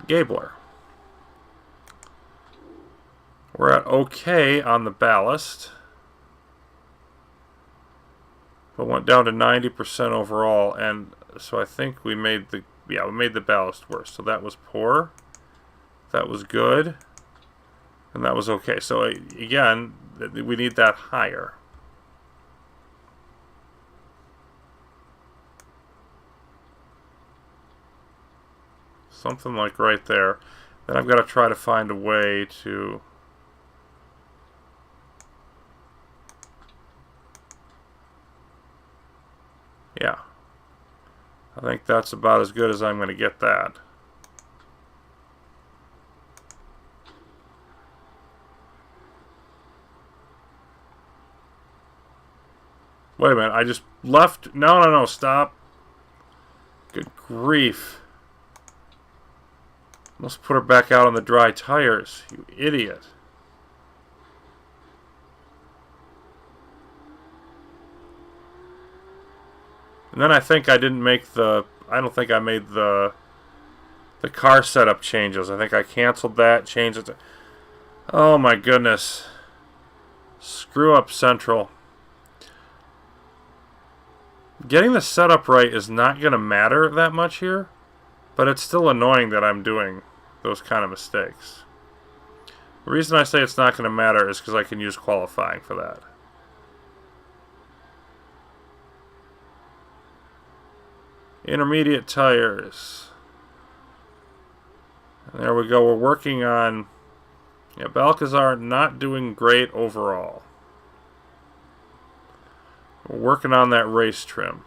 Gabler. We're at okay on the ballast, but went down to 90% overall, and so I think we made the ballast worse. So that was poor, that was good, and that was okay. So again, we need that higher. Something like right there. Then I've got to try to find a way to... Yeah. I think that's about as good as I'm going to get that. Wait a minute, I just left... No, stop. Good grief. Let's put her back out on the dry tires, you idiot. And then I think I didn't make the... I don't think I made the car setup changes. I think I canceled that, changed it to... Oh my goodness. Screw up Central. Getting the setup right is not going to matter that much here, but it's still annoying that I'm doing those kind of mistakes. The reason I say it's not going to matter is because I can use qualifying for that. Intermediate tires. And there we go. We're working on... Yeah, Balcazar not doing great overall. We're working on that race trim.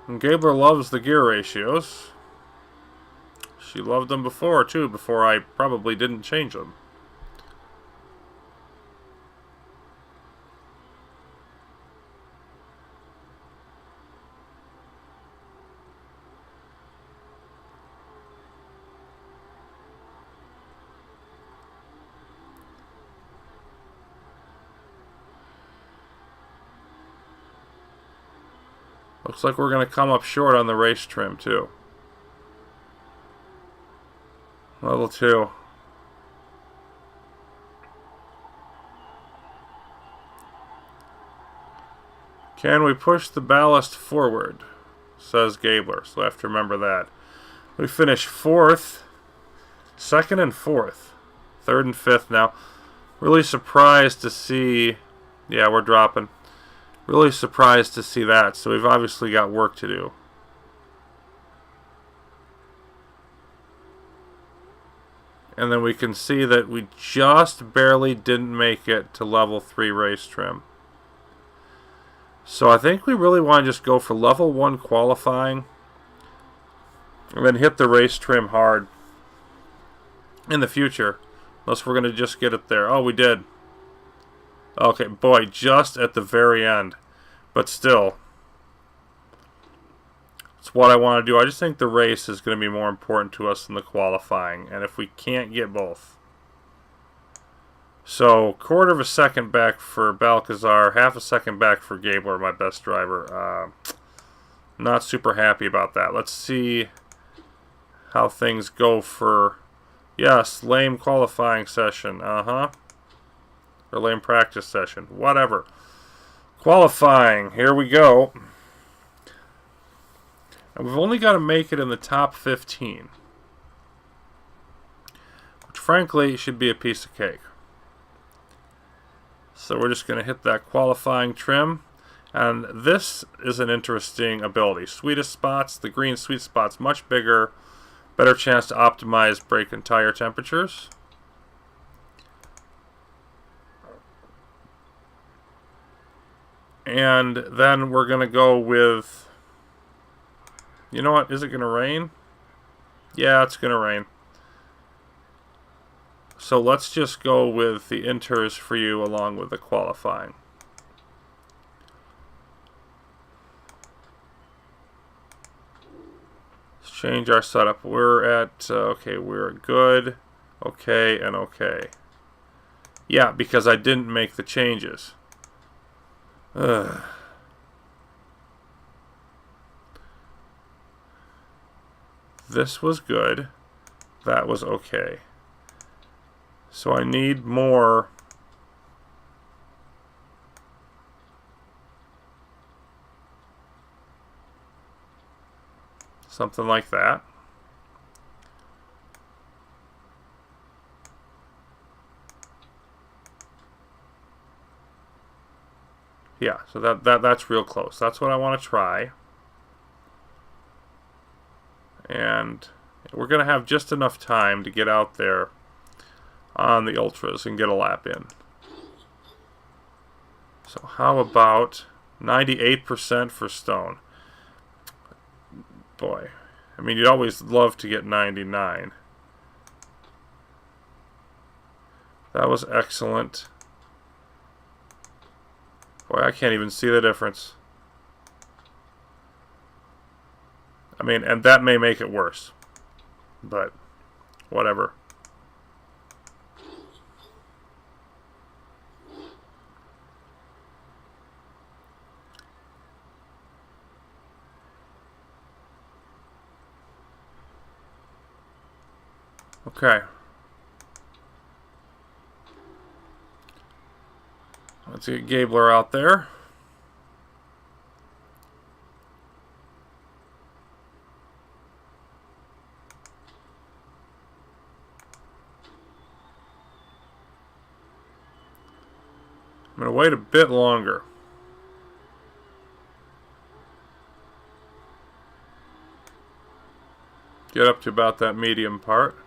And Gabler loves the gear ratios. She loved them before, too, before I probably didn't change them. Looks like we're going to come up short on the race trim, too. Level 2. Can we push the ballast forward? Says Gabler, so I have to remember that. We finished 4th, 2nd and 4th. 3rd and 5th now. Really surprised to see... Yeah, we're dropping. Really surprised to see that, so we've obviously got work to do. And then we can see that we just barely didn't make it to level 3 race trim. So I think we really want to just go for level 1 qualifying and then hit the race trim hard in the future. Unless we're going to just get it there. Oh, we did. Okay, boy, just at the very end. But still, it's what I want to do. I just think the race is going to be more important to us than the qualifying. And if we can't get both. So, quarter of a second back for Balcazar, half a second back for Gabler, my best driver. Not super happy about that. Let's see how things go for... Yes, lame qualifying session. Or lame practice session. Whatever. Qualifying. Here we go. And we've only got to make it in the top 15. Which, frankly, should be a piece of cake. So we're just going to hit that qualifying trim. And this is an interesting ability. Sweetest spots. The green sweet spot's much bigger. Better chance to optimize brake and tire temperatures. And then we're going to go with... You know what? Is it going to rain? Yeah, it's going to rain. So let's just go with the inters for you along with the qualifying. Let's change our setup. We're at, okay, we're good, okay, and okay. Yeah, because I didn't make the changes. Ugh. This was good. That was okay. So I need more. Something like that. Yeah, so that's real close. That's what I want to try. And we're going to have just enough time to get out there on the ultras and get a lap in. So how about 98% for Stone? Boy, I mean, you'd always love to get 99. That was excellent. Boy, I can't even see the difference. I mean, and that may make it worse. But, whatever. Okay. Let's get Gabler out there. I'm going to wait a bit longer. Get up to about that medium part.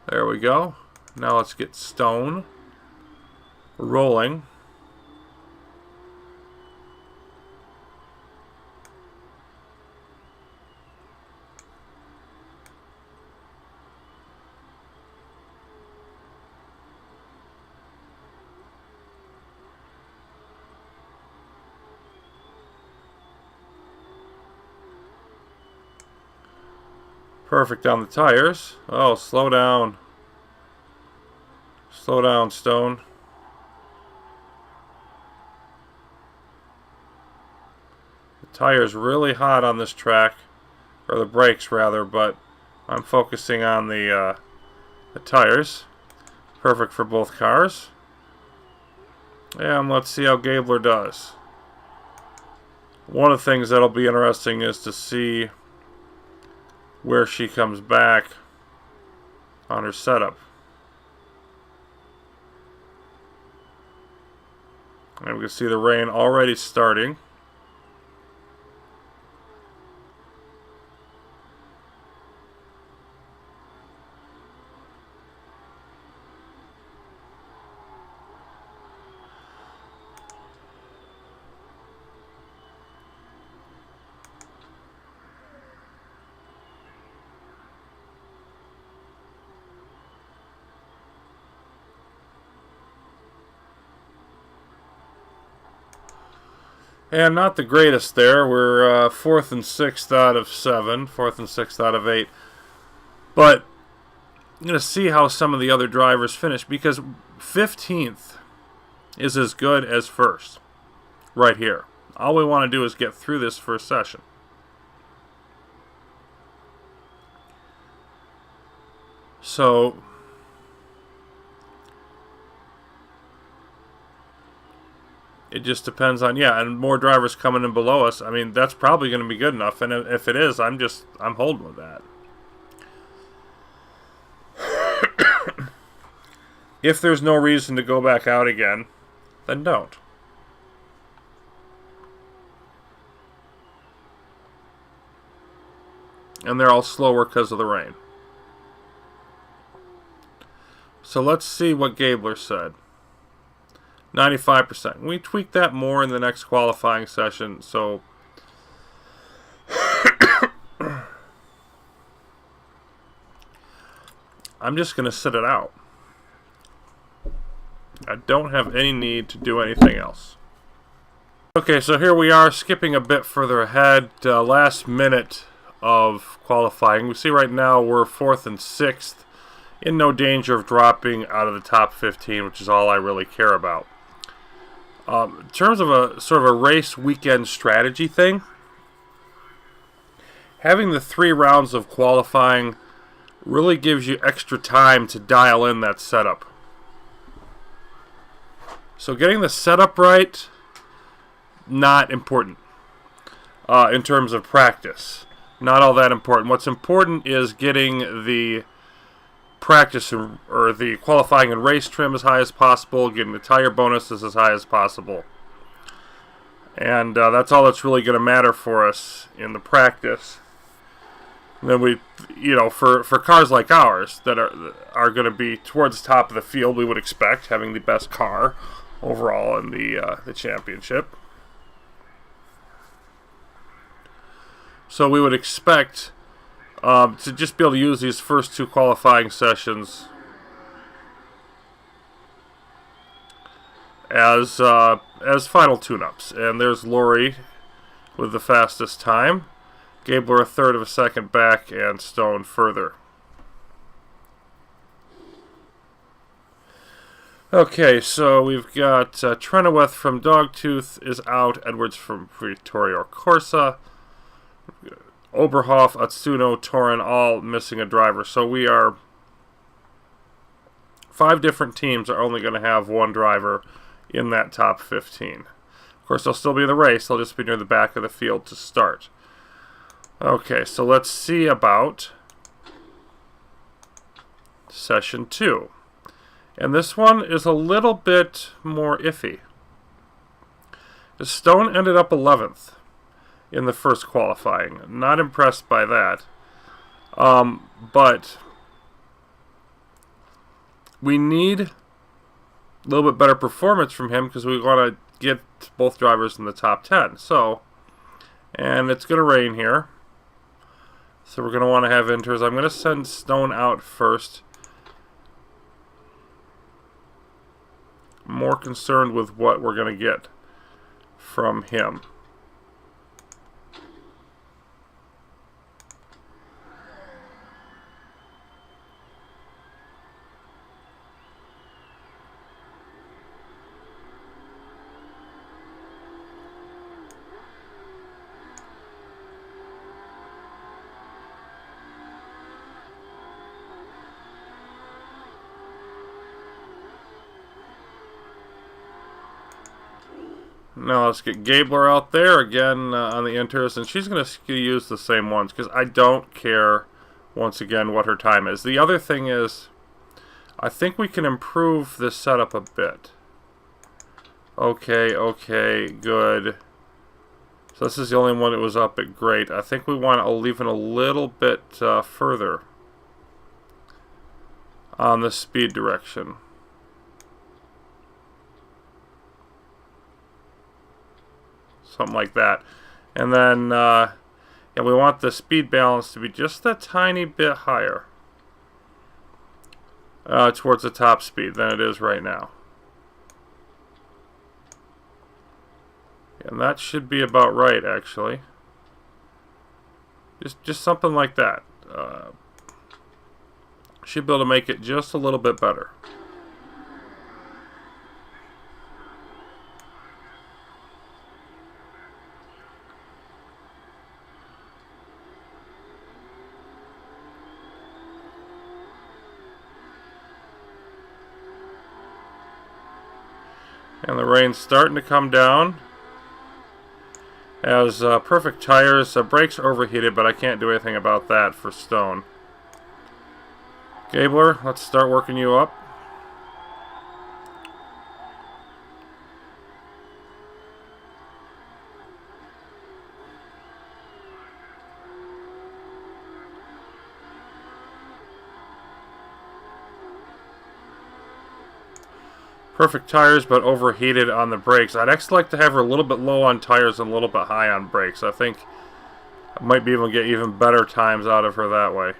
There we go. Now let's get Stone rolling. Perfect on the tires. Oh, slow down. Slow down, Stone. The tire's really hot on this track. Or the brakes, rather, but I'm focusing on the tires. Perfect for both cars. And let's see how Gabler does. One of the things that'll be interesting is to see where she comes back on her setup. And we can see the rain already starting. And not the greatest there. We're 4th and 6th out of 7, 4th and 6th out of 8. But I'm going to see how some of the other drivers finish, because 15th is as good as 1st right here. All we want to do is get through this first session. So it just depends on, and more drivers coming in below us. I mean, that's probably going to be good enough, and if it is, I'm holding with that. If there's no reason to go back out again, then don't. And they're all slower because of the rain. So let's see what Gabler said. 95%. We tweaked that more in the next qualifying session, so I'm just going to sit it out. I don't have any need to do anything else. Okay, so here we are, skipping a bit further ahead. Last minute of qualifying. We see right now we're 4th and 6th, in no danger of dropping out of the top 15, which is all I really care about. In terms of a sort of a race weekend strategy thing, having the 3 rounds of qualifying really gives you extra time to dial in that setup. So getting the setup right, not important in terms of practice. Not all that important. What's important is getting the practice or the qualifying and race trim as high as possible, getting the tire bonuses as high as possible. And that's all that's really going to matter for us in the practice. And then we, for cars like ours that are going to be towards the top of the field, we would expect, having the best car overall in the championship. So we would expect to just be able to use these first 2 qualifying sessions as final tune-ups. And there's Laurie with the fastest time, Gabler a third of a second back, and Stone further. Okay, so we've got Trenoweth from Dogtooth is out, Edwards from Vittorio Corsa, Oberhoff, Atsuno, Torin, all missing a driver. So we are 5 different teams are only going to have 1 driver in that top 15. Of course, they'll still be in the race. They'll just be near the back of the field to start. Okay, so let's see about session 2. And this one is a little bit more iffy. Stone ended up 11th in the first qualifying. Not impressed by that. But we need a little bit better performance from him because we want to get both drivers in the top 10. So, and it's going to rain here. So we're going to want to have inters. I'm going to send Stone out first. More concerned with what we're going to get from him. Now let's get Gabler out there again on the inters, and she's going to use the same ones because I don't care, once again, what her time is. The other thing is, I think we can improve this setup a bit. Okay, good. So this is the only one that was up at great. I think we want to leave it a little bit further on the speed direction. Something like that. And then we want the speed balance to be just a tiny bit higher towards the top speed than it is right now. And that should be about right, actually. Just something like that. Should be able to make it just a little bit better. And the rain's starting to come down. Has perfect tires. Brakes are overheated, but I can't do anything about that for Stone. Gabler, let's start working you up. Perfect tires, but overheated on the brakes. I'd actually like to have her a little bit low on tires and a little bit high on brakes. I think I might be able to get even better times out of her that way.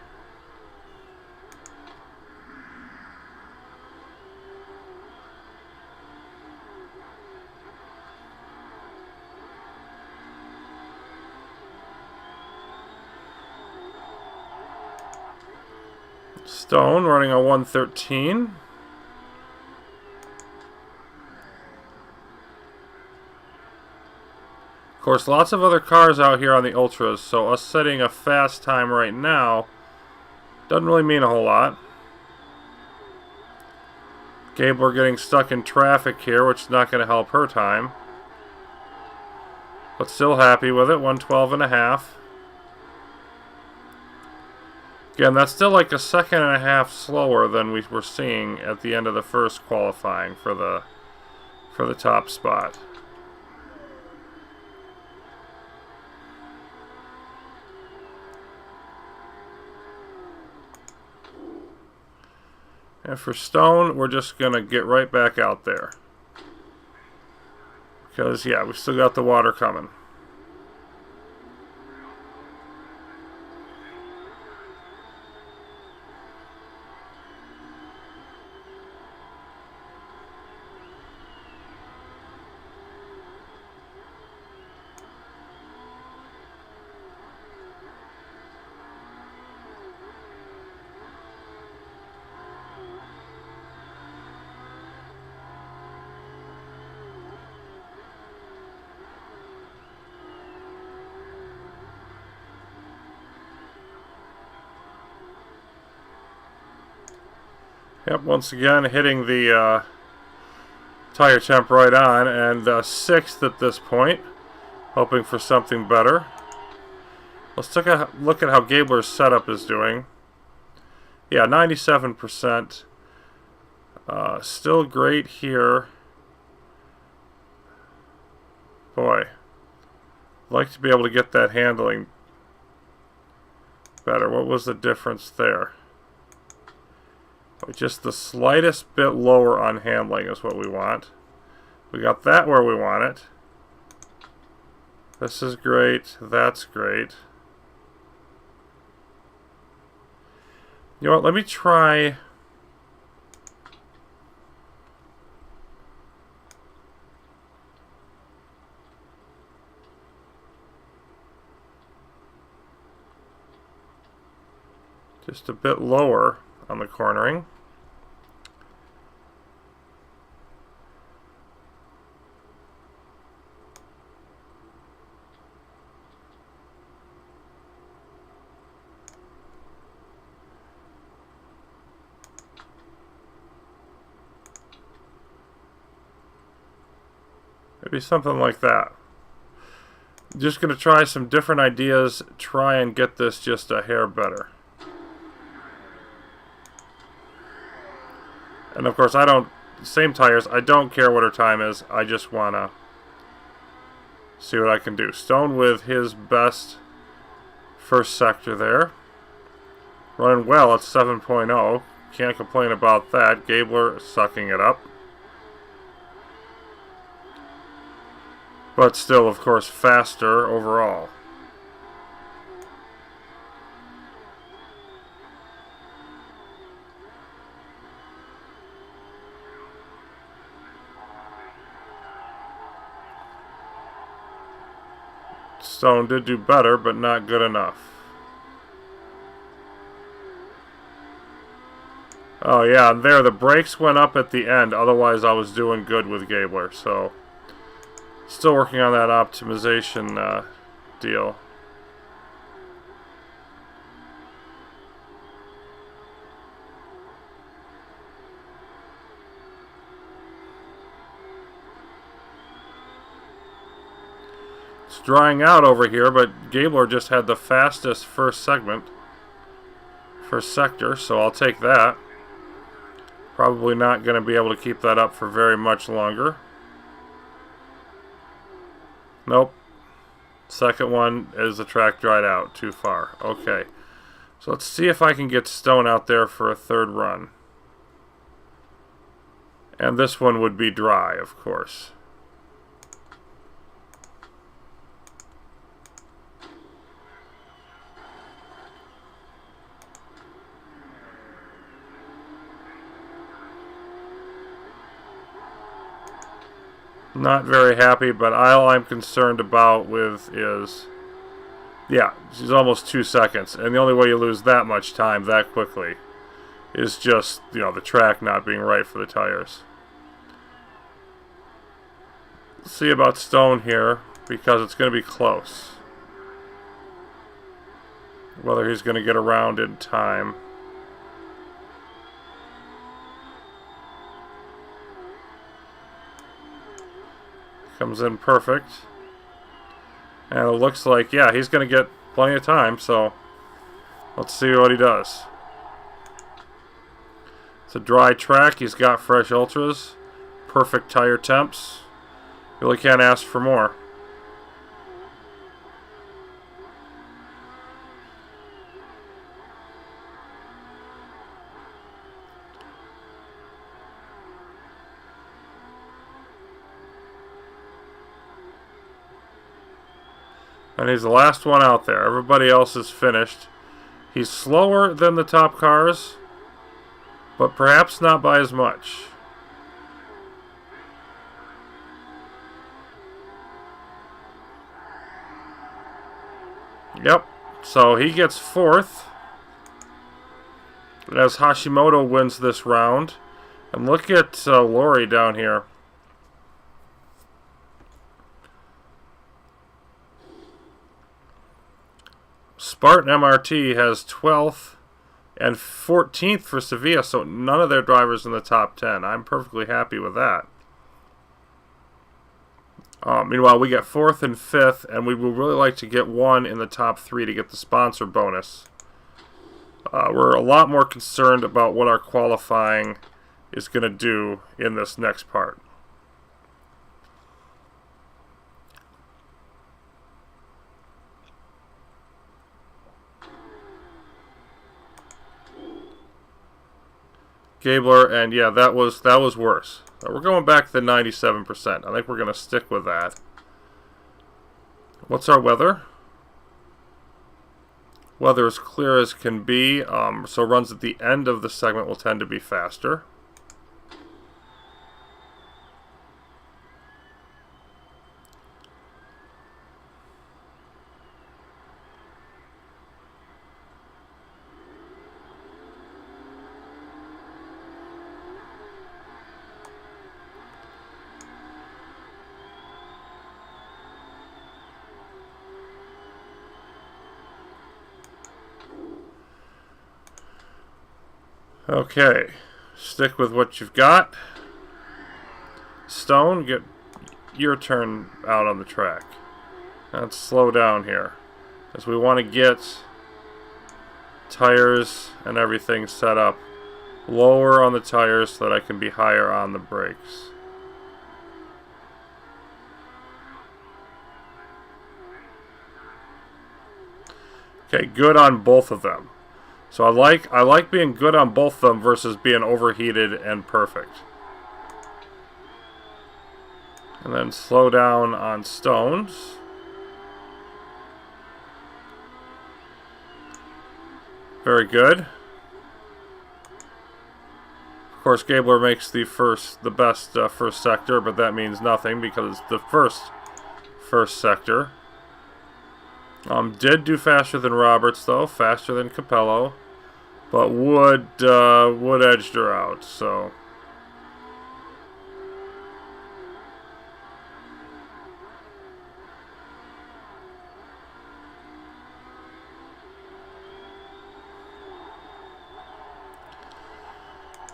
Stone running a 113. Of course, lots of other cars out here on the Ultras, so us setting a fast time right now doesn't really mean a whole lot. Gabler getting stuck in traffic here, which is not going to help her time. But still happy with it, 112.5. Again, that's still like a second and a half slower than we were seeing at the end of the first qualifying for the top spot. And for Stone, we're just going to get right back out there. Because, yeah, we've still got the water coming. Yep, once again hitting the tire temp right on, and 6th at this point, hoping for something better. Let's take a look at how Gabler's setup is doing. Yeah, 97%. Still great here. Boy, I'd like to be able to get that handling better. What was the difference there? Just the slightest bit lower on handling is what we want. We got that where we want it. This is great. That's great. You know what? Let me try... just a bit lower on the cornering. Maybe something like that. Just going to try some different ideas, try and get this just a hair better. And of course, same tires, I don't care what her time is, I just want to see what I can do. Stone with his best first sector there. Running well at 7.0, can't complain about that. Gabler sucking it up. But still, of course, faster overall. Stone did do better, but not good enough. Oh yeah, and there, the brakes went up at the end. Otherwise, I was doing good with Gabler. So, still working on that optimization deal. It's drying out over here, but Gabler just had the fastest first segment. First sector, so I'll take that. Probably not going to be able to keep that up for very much longer. Nope. Second one is the track dried out too far. Okay. So let's see if I can get Stone out there for a third run. And this one would be dry, of course. Not very happy, but all I'm concerned about with is, yeah, she's almost 2 seconds, and the only way you lose that much time that quickly is just, you know, the track not being right for the tires. Let's see about Stone here, because it's going to be close. Whether he's going to get around in time. Comes in perfect. And it looks like, yeah, he's going to get plenty of time, so let's see what he does. It's a dry track. He's got fresh ultras. Perfect tire temps. Really can't ask for more. And he's the last one out there. Everybody else is finished. He's slower than the top cars, but perhaps not by as much. Yep. So he gets fourth. As Hashimoto wins this round. And look at Lori down here. Spartan MRT has 12th and 14th for Sevilla, so none of their drivers in the top 10. I'm perfectly happy with that. Meanwhile, we get 4th and 5th, and we would really like to get one in the top 3 to get the sponsor bonus. We're a lot more concerned about what our qualifying is going to do in this next part. Gabler, and yeah, that was worse. We're going back to the 97%. I think we're going to stick with that. What's our weather? Weather is clear as can be, so runs at the end of the segment will tend to be faster. Okay, stick with what you've got. Stone, get your turn out on the track. Let's slow down here, as we want to get tires and everything set up lower on the tires so that I can be higher on the brakes. Okay, good on both of them. So I like being good on both of them versus being overheated and perfect. And then slow down on Stones. Very good. Of course, Gabler makes the best first sector, but that means nothing because it's the first sector. Did do faster than Roberts, though. Faster than Capello. But Wood edged her out, so...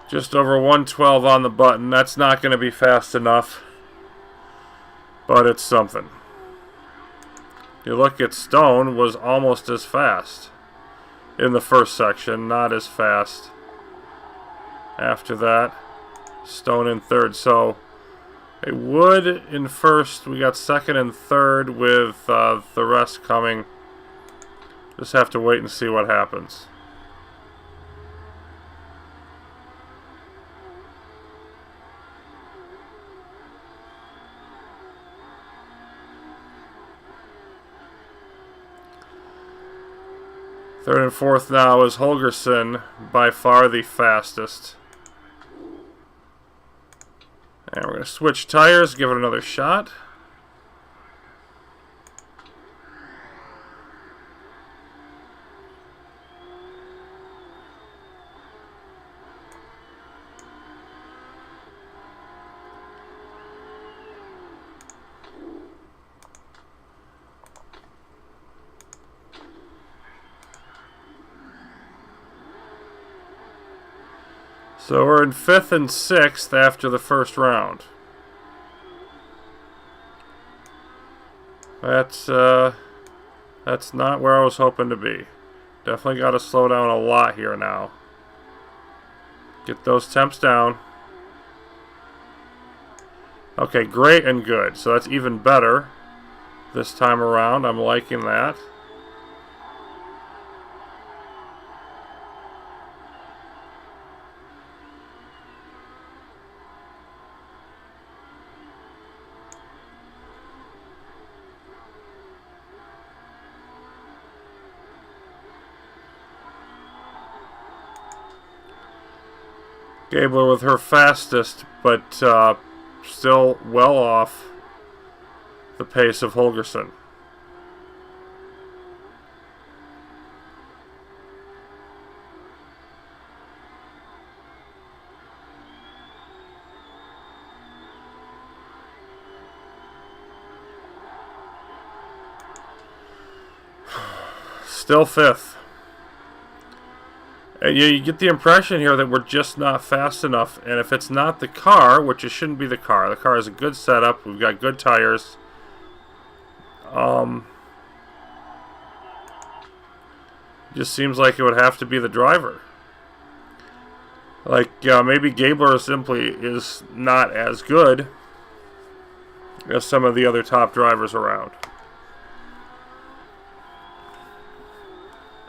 Just over 112 on the button. That's not going to be fast enough. But it's something. You look at Stone, was almost as fast in the first section. Not as fast after that. Stone in third. So, a Wood in first. We got second and third with the rest coming. Just have to wait and see what happens. Third and fourth now is Holgerson, by far the fastest. And we're going to switch tires, give it another shot. So we're in 5th and 6th after the first round. That's not where I was hoping to be. Definitely got to slow down a lot here now. Get those temps down. Okay, great and good. So that's even better this time around. I'm liking that. Gabler with her fastest, but still well off the pace of Holgerson. Still 5th. And you get the impression here that we're just not fast enough. And if it's not the car, which it shouldn't be the car is a good setup. We've got good tires. Just seems like it would have to be the driver. Like, maybe Gabler simply is not as good as some of the other top drivers around.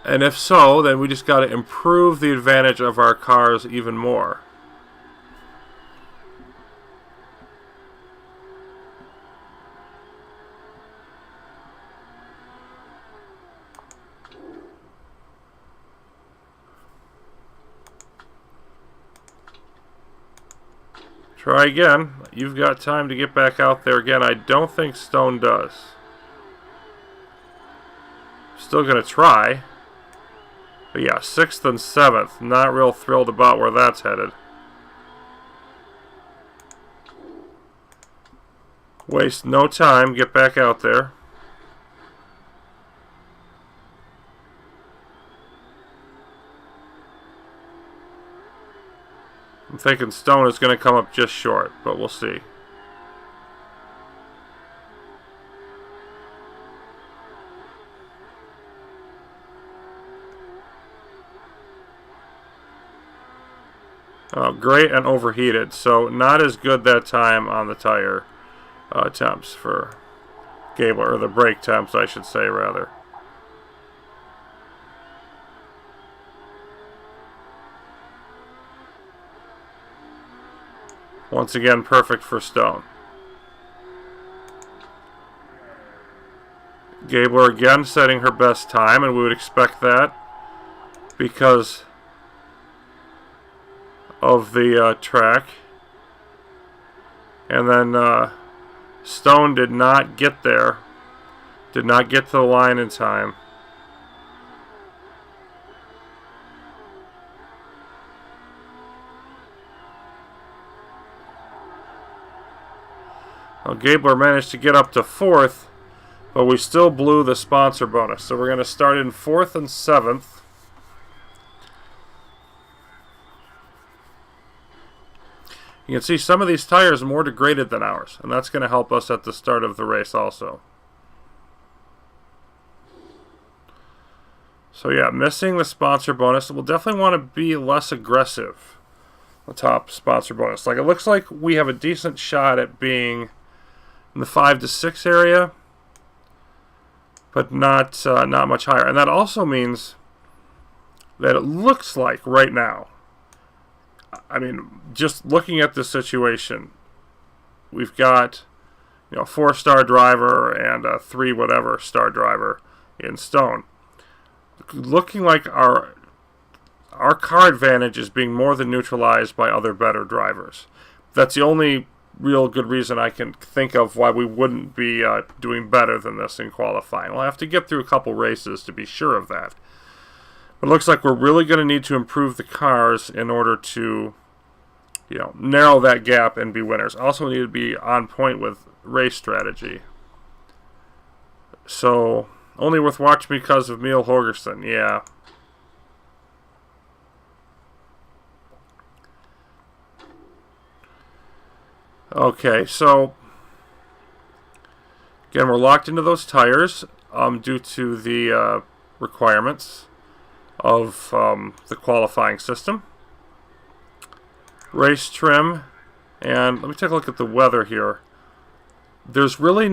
And if so, then we just got to improve the advantage of our cars even more. Try again. You've got time to get back out there again. I don't think Stone does. Still going to try. But yeah, 6th and 7th. Not real thrilled about where that's headed. Waste no time. Get back out there. I'm thinking Stone is going to come up just short, but we'll see. Great and overheated, so not as good that time on the tire temps for Gabler, or the brake temps, I should say, rather. Once again, perfect for Stone. Gabler again setting her best time, and we would expect that because of the track. And then Stone did not get there Did not get to the line in time. Well, Gabler managed to get up to 4th, but we still blew the sponsor bonus. So we're going to start in 4th and 7th. You can see some of these tires are more degraded than ours, and that's going to help us at the start of the race also. So yeah, missing the sponsor bonus. We'll definitely want to be less aggressive. The top sponsor bonus. Like, it looks like we have a decent shot at being in the 5 to 6 area, but not much higher. And that also means that it looks like right now, I mean, just looking at this situation, we've got, a 4-star driver and a 3 whatever star driver in Stone. Looking like our car advantage is being more than neutralized by other better drivers. That's the only real good reason I can think of why we wouldn't be doing better than this in qualifying. We'll have to get through a couple races to be sure of that. But it looks like we're really going to need to improve the cars in order to, narrow that gap and be winners. Also need to be on point with race strategy. So, only worth watching because of Emil Holgersson, yeah. Okay, so again, we're locked into those tires due to the requirements of the qualifying system. Race trim, and let me take a look at the weather here. There's really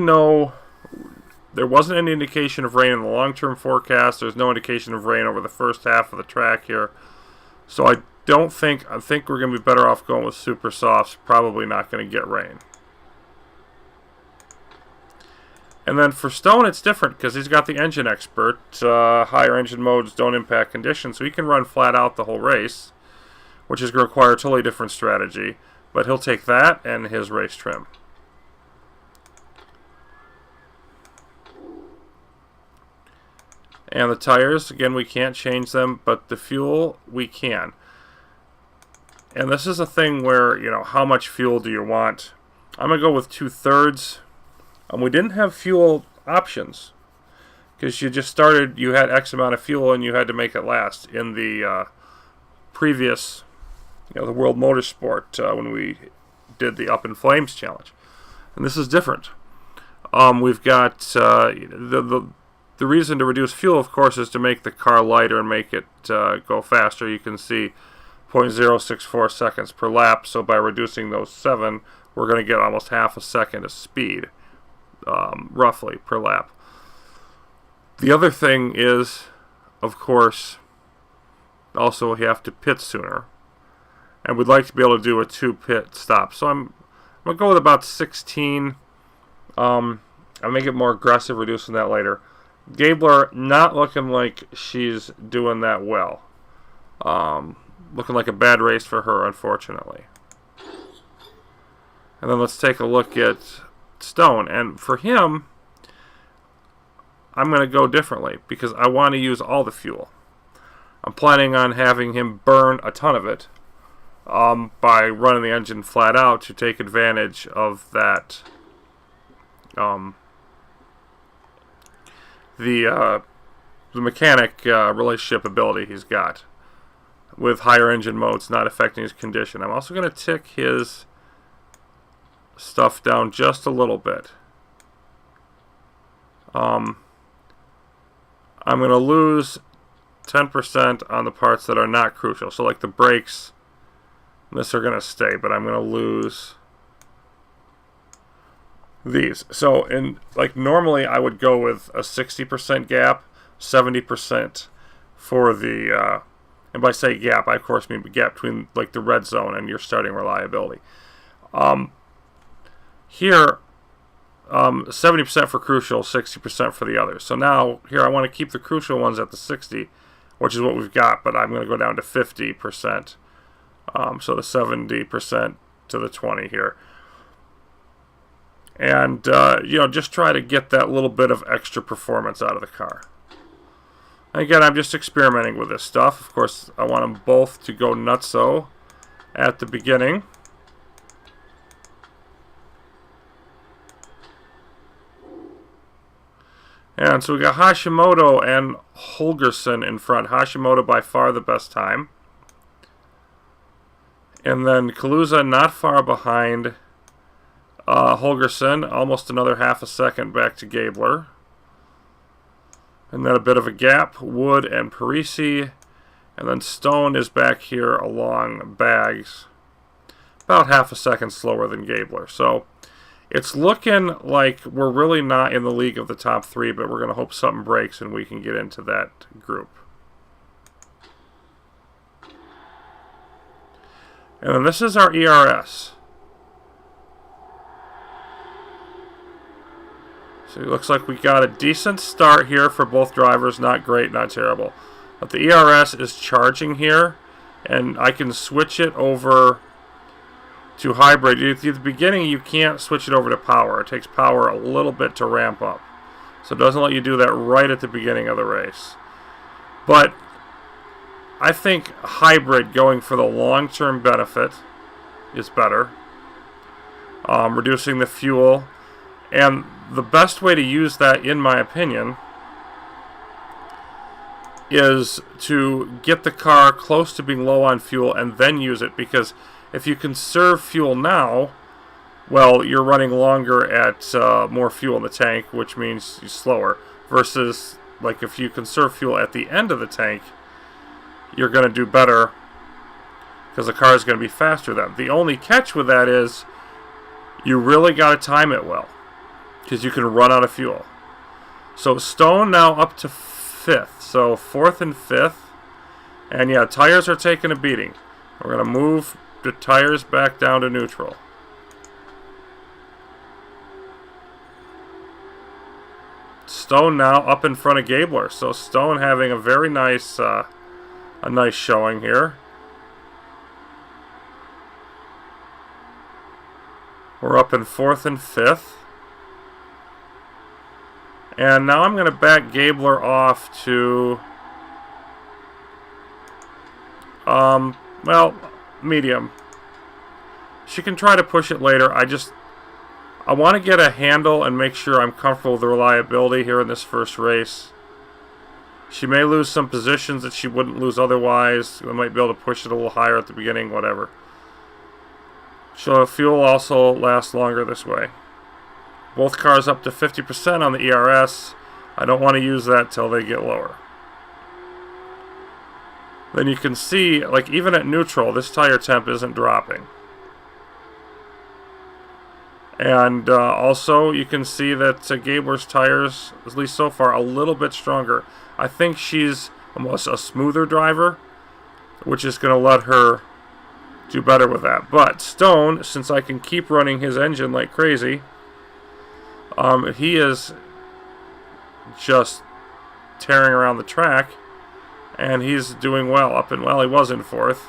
there wasn't any indication of rain in the long-term forecast. There's no indication of rain over the first half of the track here. So I think we're going to be better off going with super softs. Probably not going to get rain. And then for Stone, it's different because he's got the engine expert. Higher engine modes don't impact conditions, so he can run flat out the whole race, which is going to require a totally different strategy. But he'll take that and his race trim. And the tires, again, we can't change them, but the fuel, we can. And this is a thing where, how much fuel do you want? I'm going to go with 2/3. We didn't have fuel options because you had X amount of fuel and you had to make it last in the previous, the World Motorsport when we did the Up in Flames challenge. And this is different. We've got the reason to reduce fuel, of course, is to make the car lighter and make it go faster. You can see 0.064 seconds per lap, so by reducing those 7, we're going to get almost half a second of speed, roughly, per lap. The other thing is, of course, also we have to pit sooner, and we'd like to be able to do a 2 pit stop. So I'm going to go with about 16. I'll make it more aggressive, reducing that later. Gabler not looking like she's doing that well. Looking like a bad race for her, unfortunately. And then let's take a look at Stone. And for him, I'm going to go differently because I want to use all the fuel. I'm planning on having him burn a ton of it by running the engine flat out to take advantage of that the mechanic relationship ability he's got with higher engine modes not affecting his condition. I'm also going to tick his stuff down just a little bit. I'm going to lose 10% on the parts that are not crucial. So like the brakes, this are going to stay, but I'm going to lose these. So normally I would go with a 60% gap, 70% for the and by say gap, I of course mean the gap between like the red zone and your starting reliability. Here 70% for crucial, 60% for the others. So now here I want to keep the crucial ones at the 60, which is what we've got, but I'm going to go down to 50%. So the 70% to the 20 here. and just try to get that little bit of extra performance out of the car. Again, I'm just experimenting with this stuff. Of course, I want them both to go nutso at the beginning. And so we got Hashimoto and Holgerson in front. Hashimoto by far the best time. And then Kaluza not far behind Holgerson. Almost another half a second back to Gabler. And then a bit of a gap. Wood and Parisi. And then Stone is back here along Bags. About half a second slower than Gabler. So it's looking like we're really not in the league of the top three, but we're going to hope something breaks and we can get into that group. And then this is our ERS. So it looks like we got a decent start here for both drivers. Not great, not terrible. But the ERS is charging here, and I can switch it over to hybrid. At the beginning, you can't switch it over to power. It takes power a little bit to ramp up. So it doesn't let you do that right at the beginning of the race. But I think hybrid, going for the long-term benefit, is better. Reducing the fuel. And the best way to use that, in my opinion, is to get the car close to being low on fuel and then use it, because if you conserve fuel now, well, you're running longer at more fuel in the tank, which means you're slower, versus like if you conserve fuel at the end of the tank, you're going to do better because the car is going to be faster then. The only catch with that is you really got to time it well, because you can run out of fuel. So Stone now up to 5th, so 4th and 5th, and yeah, tires are taking a beating. We're going to move the tires back down to neutral. Stone now up in front of Gabler, so Stone having a very nice showing here. We're up in 4th and 5th. And now I'm going to back Gabler off to, well, medium. She can try to push it later. I want to get a handle and make sure I'm comfortable with the reliability here in this first race. She may lose some positions that she wouldn't lose otherwise. We might be able to push it a little higher at the beginning, whatever. So fuel also lasts longer this way. Both cars up to 50% on the ERS. I don't want to use that till they get lower. Then you can see, like even at neutral, this tire temp isn't dropping. And also you can see that Gabler's tires, at least so far, a little bit stronger. I think she's almost a smoother driver, which is going to let her do better with that. But Stone, since I can keep running his engine like crazy, he is just tearing around the track, and he's doing well. Well, he was in 4th.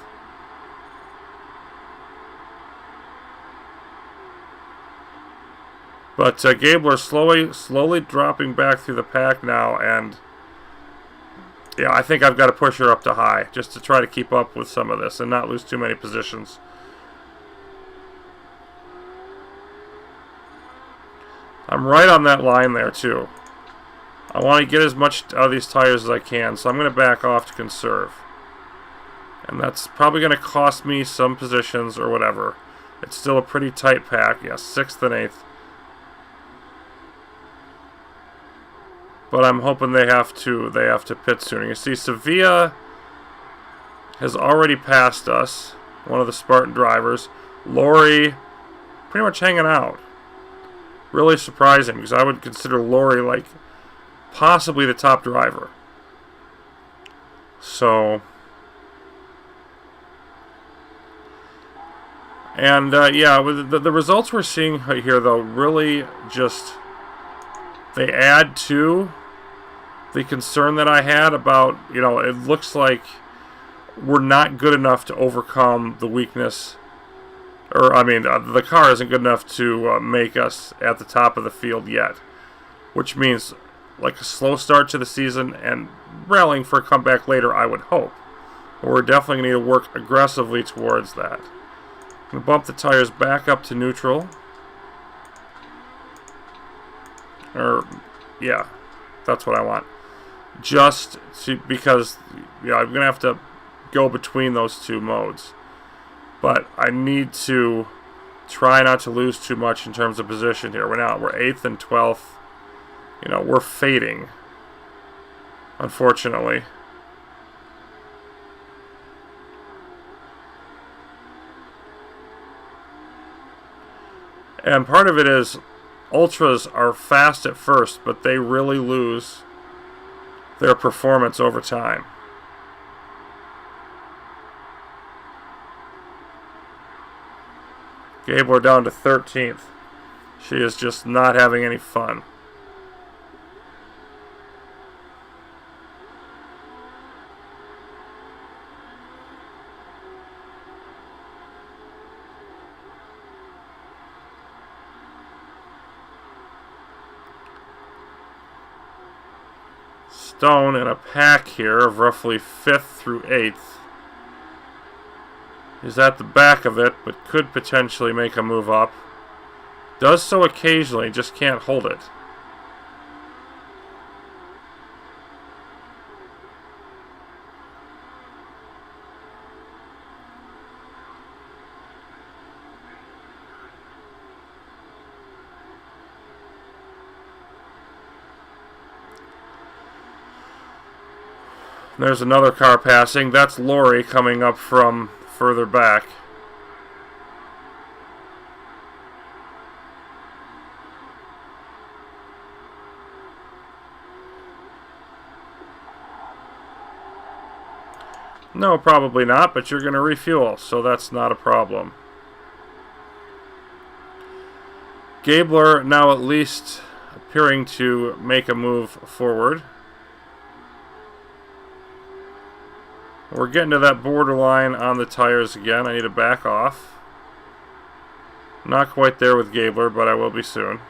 But Gabler slowly dropping back through the pack now, and yeah, I think I've got to push her up to high just to try to keep up with some of this and not lose too many positions. I'm right on that line there too. I want to get as much out of these tires as I can, so I'm going to back off to conserve. And that's probably going to cost me some positions or whatever. It's still a pretty tight pack. Yeah, 6th and 8th. But I'm hoping they have to pit sooner. You see, Sevilla has already passed us, one of the Spartan drivers. Lori pretty much hanging out. Really surprising, because I would consider Lori like possibly the top driver. So, and yeah, with the results we're seeing here, though, really just they add to the concern that I had about, it looks like we're not good enough to overcome the weakness or I mean, the car isn't good enough to make us at the top of the field yet, which means like a slow start to the season and rallying for a comeback later, I would hope. But we're definitely going to need to work aggressively towards that. I'm going to bump the tires back up to neutral. Yeah, that's what I want. Just because I'm going to have to go between those two modes. But I need to try not to lose too much in terms of position here. We're 8th and 12th. We're fading, unfortunately. And part of it is Ultras are fast at first, but they really lose their performance over time. Gabler down to 13th. She is just not having any fun. Stone in a pack here of roughly 5th through 8th. Is at the back of it, but could potentially make a move up. Does so occasionally, just can't hold it. There's another car passing. That's Lori coming up from further back. No, probably not, but you're going to refuel, so that's not a problem. Gabler now at least appearing to make a move forward. We're getting to that borderline on the tires again. I need to back off. Not quite there with Gabler, but I will be soon.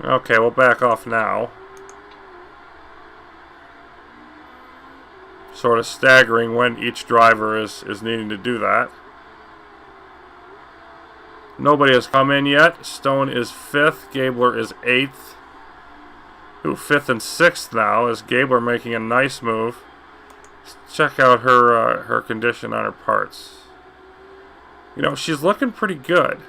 Okay, we'll back off now. Sort of staggering when each driver is needing to do that. Nobody has come in yet. Stone is 5th. Gabler is 8th. Ooh, 5th and 6th now, is Gabler making a nice move. Let's check out her condition on her parts. She's looking pretty good.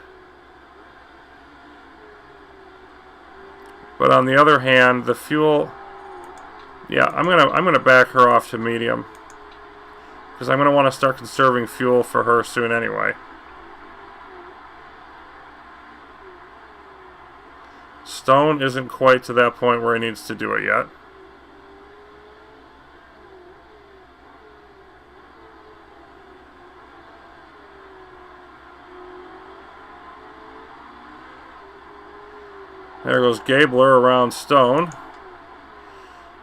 But on the other hand, the fuel, yeah, I'm gonna back her off to medium, because I'm gonna want to start conserving fuel for her soon anyway. Stone isn't quite to that point where he needs to do it yet. There goes Gabler around Stone.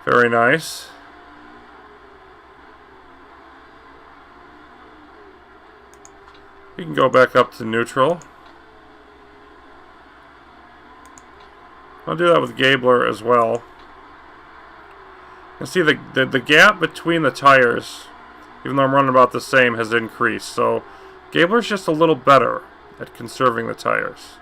Very nice. You can go back up to neutral. I'll do that with Gabler as well. You see the gap between the tires, even though I'm running about the same, has increased. So Gabler's just a little better at conserving the tires.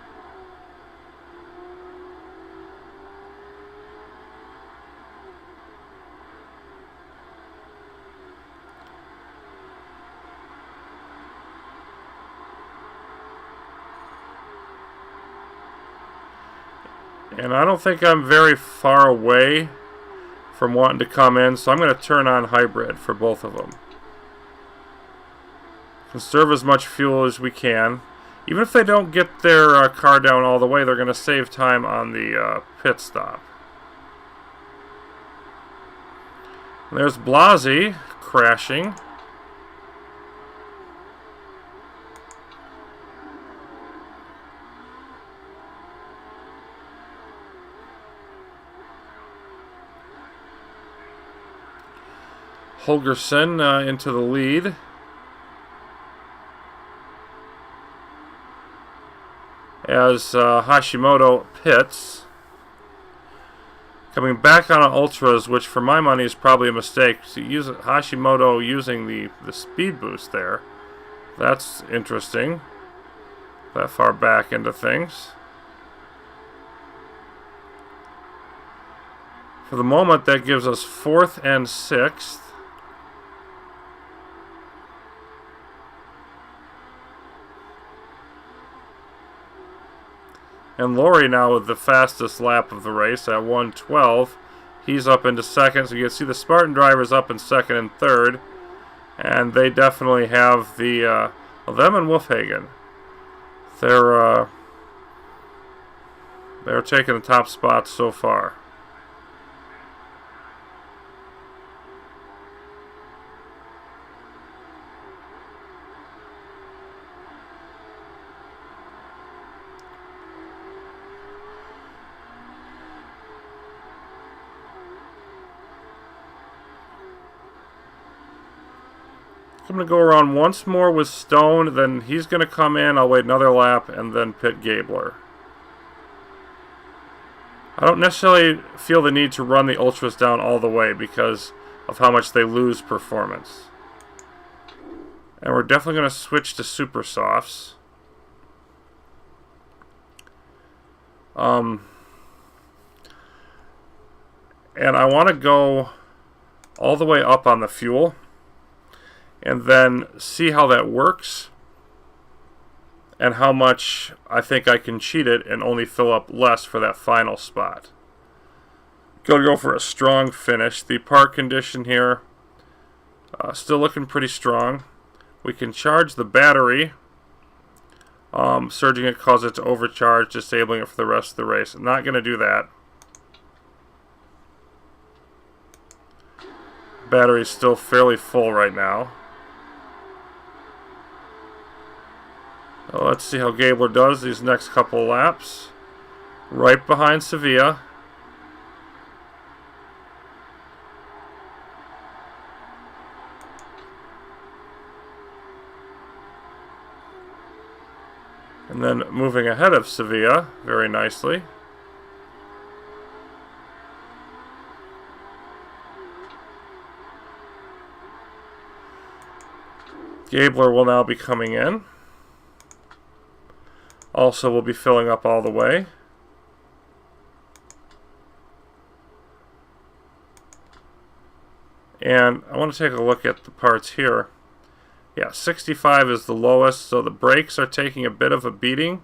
And I don't think I'm very far away from wanting to come in, so I'm going to turn on hybrid for both of them. Conserve as much fuel as we can. Even if they don't get their car down all the way, they're going to save time on the pit stop. And there's Blasi crashing. Holgersen into the lead. As Hashimoto pits. Coming back on ultras, which for my money is probably a mistake. So Hashimoto using the speed boost there. That's interesting. That far back into things. For the moment, that gives us 4th and 6th. And Laurie now with the fastest lap of the race at 1:12. He's up into second, so you can see the Spartan drivers up in second and third. And they definitely have the, well, them and Wolfhagen. They're taking the top spots so far. I'm going to go around once more with Stone, then he's going to come in, I'll wait another lap, and then pit Gabler. I don't necessarily feel the need to run the Ultras down all the way because of how much they lose performance. And we're definitely going to switch to Super Softs. And I want to go all the way up on the fuel and then see how that works and how much I think I can cheat it and only fill up less for that final spot. Gonna go for a strong finish. The park condition here still looking pretty strong. We can charge the battery. Surging it causes it to overcharge, disabling it for the rest of the race. I'm not going to do that. Battery's still fairly full right now. Let's see how Gabler does these next couple of laps. Right behind Sevilla. And then moving ahead of Sevilla very nicely. Gabler will now be coming in. Also will be filling up all the way. And I want to take a look at the parts here. Yeah, 65 is the lowest, so the brakes are taking a bit of a beating.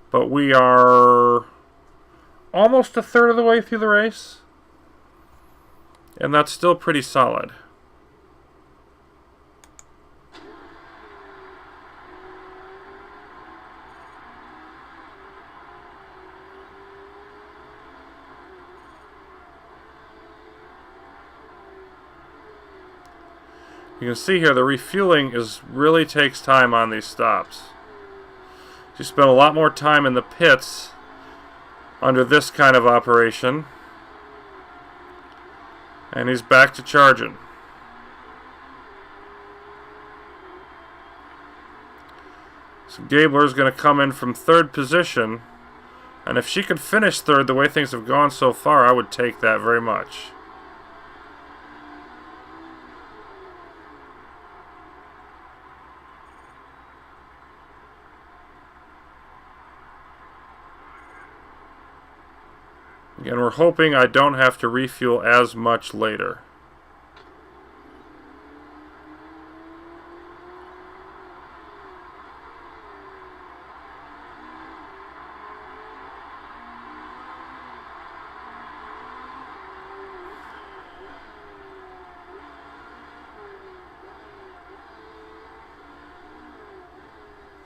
But we are almost a third of the way through the race. And that's still pretty solid. You can see here the refueling really takes time on these stops. You spend a lot more time in the pits under this kind of operation. And he's back to charging. So Gabler's going to come in from third position. And if she could finish third the way things have gone so far, I would take that very much. Again, we're hoping I don't have to refuel as much later.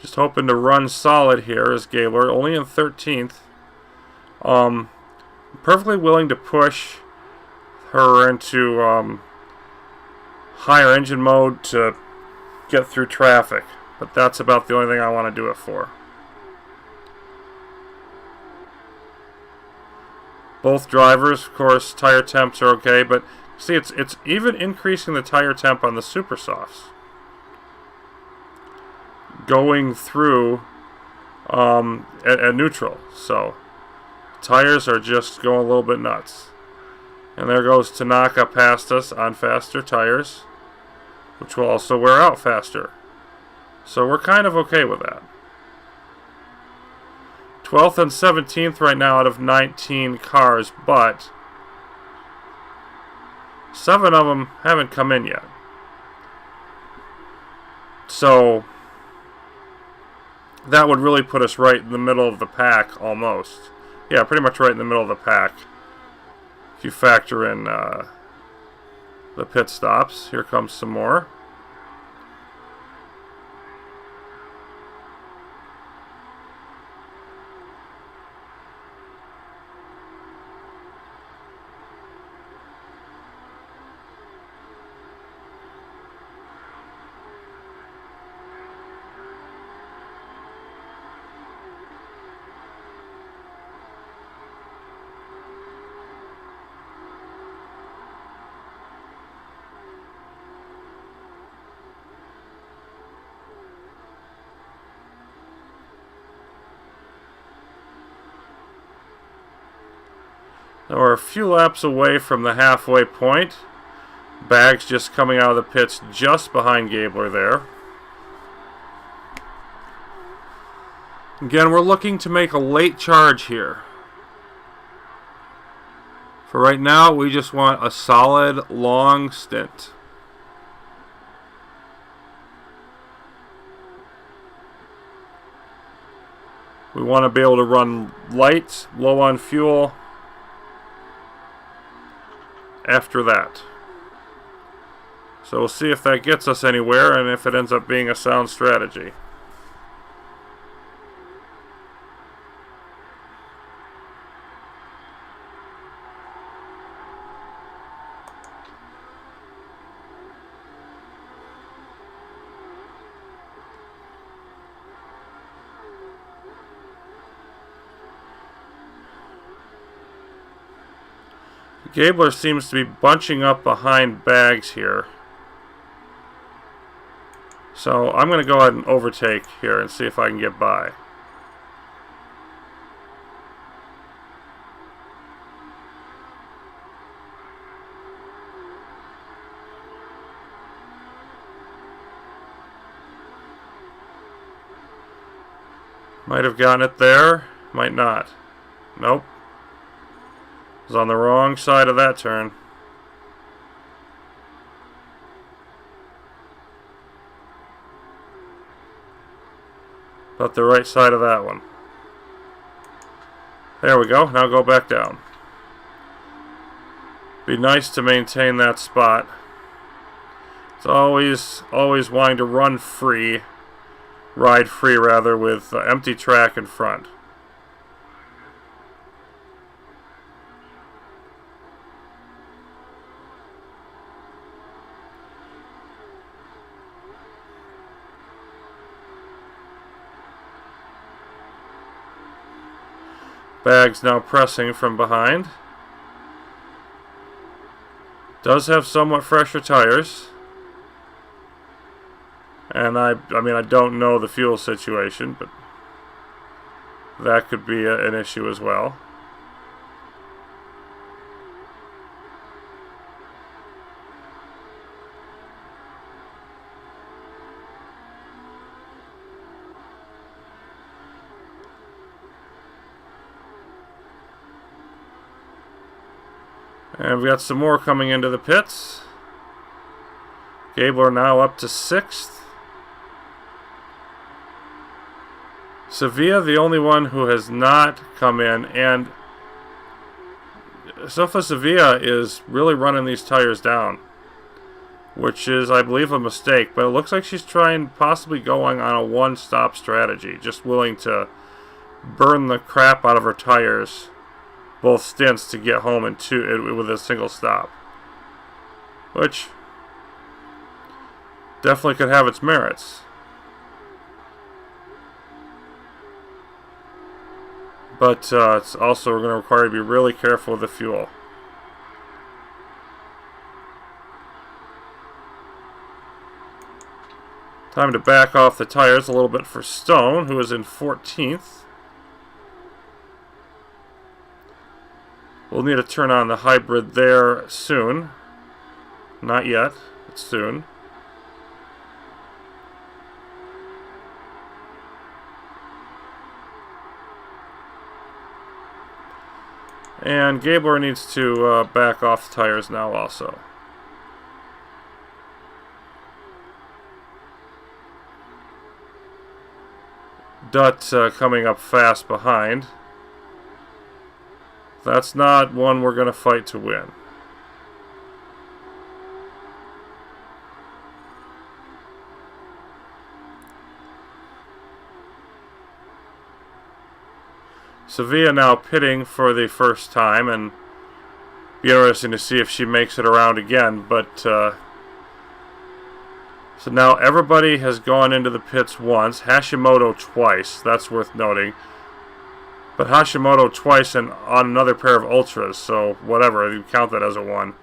Just hoping to run solid here as Gabler, only in 13th. Perfectly willing to push her into higher engine mode to get through traffic, but that's about the only thing I want to do it for. Both drivers, of course, tire temps are okay, but see, it's even increasing the tire temp on the super softs, going through at neutral. So tires are just going a little bit nuts. And there goes Tanaka past us on faster tires, which will also wear out faster. So we're kind of okay with that. 12th and 17th right now out of 19 cars, but 7 of them haven't come in yet. So that would really put us right in the middle of the pack almost. Yeah, pretty much right in the middle of the pack. If you factor in the pit stops. Here comes some more. Now we're a few laps away from the halfway point. Bags just coming out of the pits just behind Gabler there. Again, we're looking to make a late charge here. For right now, we just want a solid, long stint. We want to be able to run light, low on fuel after that. So we'll see if that gets us anywhere and if it ends up being a sound strategy. Gabler seems to be bunching up behind Bags here. So I'm going to go ahead and overtake here and see if I can get by. Might have gotten it there, might not. Nope. Was on the wrong side of that turn. But the right side of that one. There we go. Now go back down. Be nice to maintain that spot. It's always wanting to run free, ride free rather, with empty track in front. Bags now pressing from behind. Does have somewhat fresher tires. And I mean, I don't know the fuel situation, but that could be an issue as well. And we got some more coming into the pits. Gabler now up to 6th. Sevilla, the only one who has not come in, and Sofa Sevilla is really running these tires down. which is, I believe, a mistake. But it looks like she's possibly going on a one-stop strategy, just willing to burn the crap out of her tires, both stints, to get home with a single stop, which definitely could have its merits. But it's also, we're going to require to be really careful with the fuel. Time to back off the tires a little bit for Stone, who is in 14th. We'll need to turn on the hybrid there soon. Not yet, but soon. And Gabler needs to back off the tires now also. Dutt coming up fast behind. That's not one we're going to fight to win. Sevilla now pitting for the first time, and be interesting to see if she makes it around again. But so now everybody has gone into the pits once. Hashimoto twice. That's worth noting. But Hashimoto twice and on another pair of Ultras, so whatever, you count that as a 1.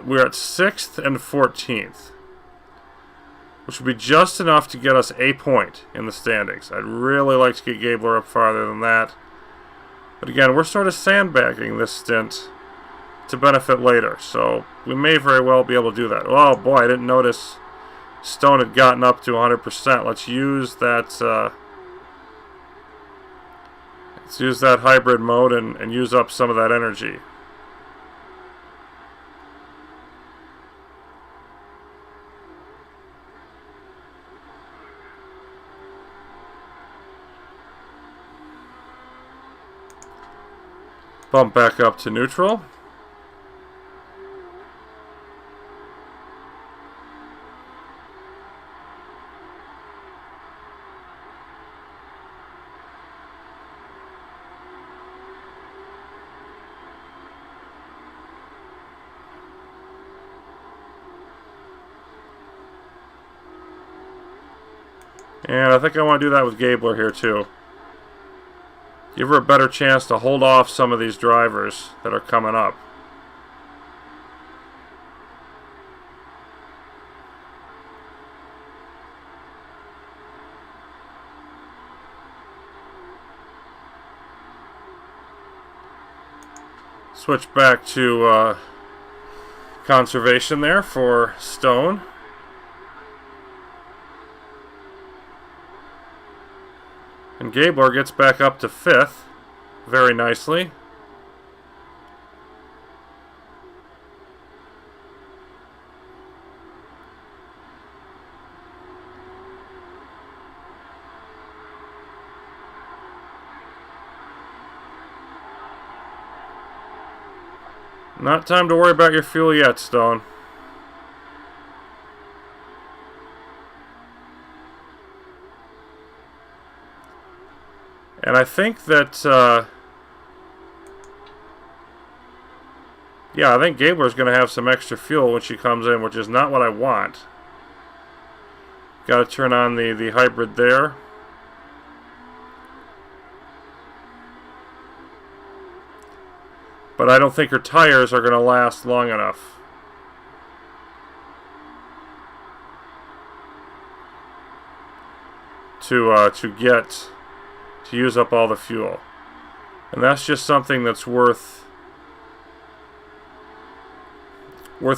We're at 6th and 14th, which would be just enough to get us a point in the standings. I'd really like to get Gabler up farther than that. But again, we're sort of sandbagging this stint to benefit later, so we may very well be able to do that. Oh boy, I didn't notice Stone had gotten up to 100%. Let's use that... Let's use that hybrid mode and use up some of that energy. Bump back up to neutral. And I think I want to do that with Gabler here too. Give her a better chance to hold off some of these drivers that are coming up. Switch back to conservation there for Stone. And Gabler gets back up to 5th very nicely. Not time to worry about your fuel yet, Stone. And I think that, yeah, I think Gabler's going to have some extra fuel when she comes in, which is not what I want. Got to turn on the hybrid there. But I don't think her tires are going to last long enough. To use up all the fuel. And that's just something that's worth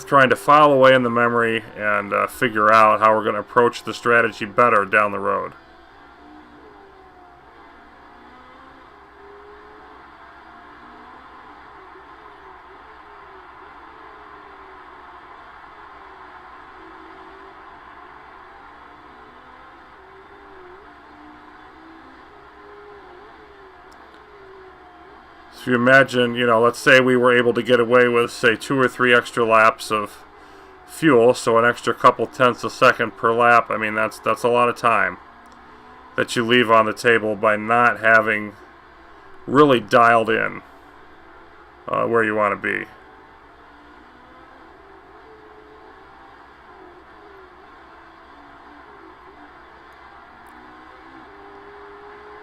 trying to file away in the memory and figure out how we're going to approach the strategy better down the road. If you imagine, let's say we were able to get away with, say, 2 or 3 extra laps of fuel, so an extra couple tenths a second per lap. I mean, that's a lot of time that you leave on the table by not having really dialed in where you want to be.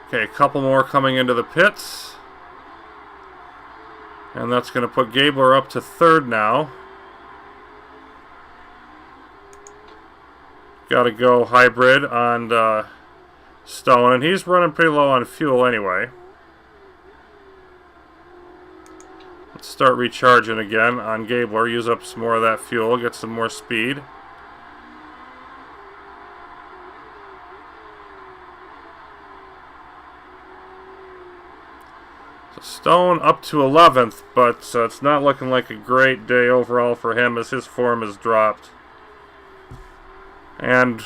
Okay, a couple more coming into the pits. And that's going to put Gabler up to third now. Got to go hybrid on Stone, and he's running pretty low on fuel anyway. Let's start recharging again on Gabler. Use up some more of that fuel, get some more speed. Stone up to 11th, but it's not looking like a great day overall for him as his form has dropped. And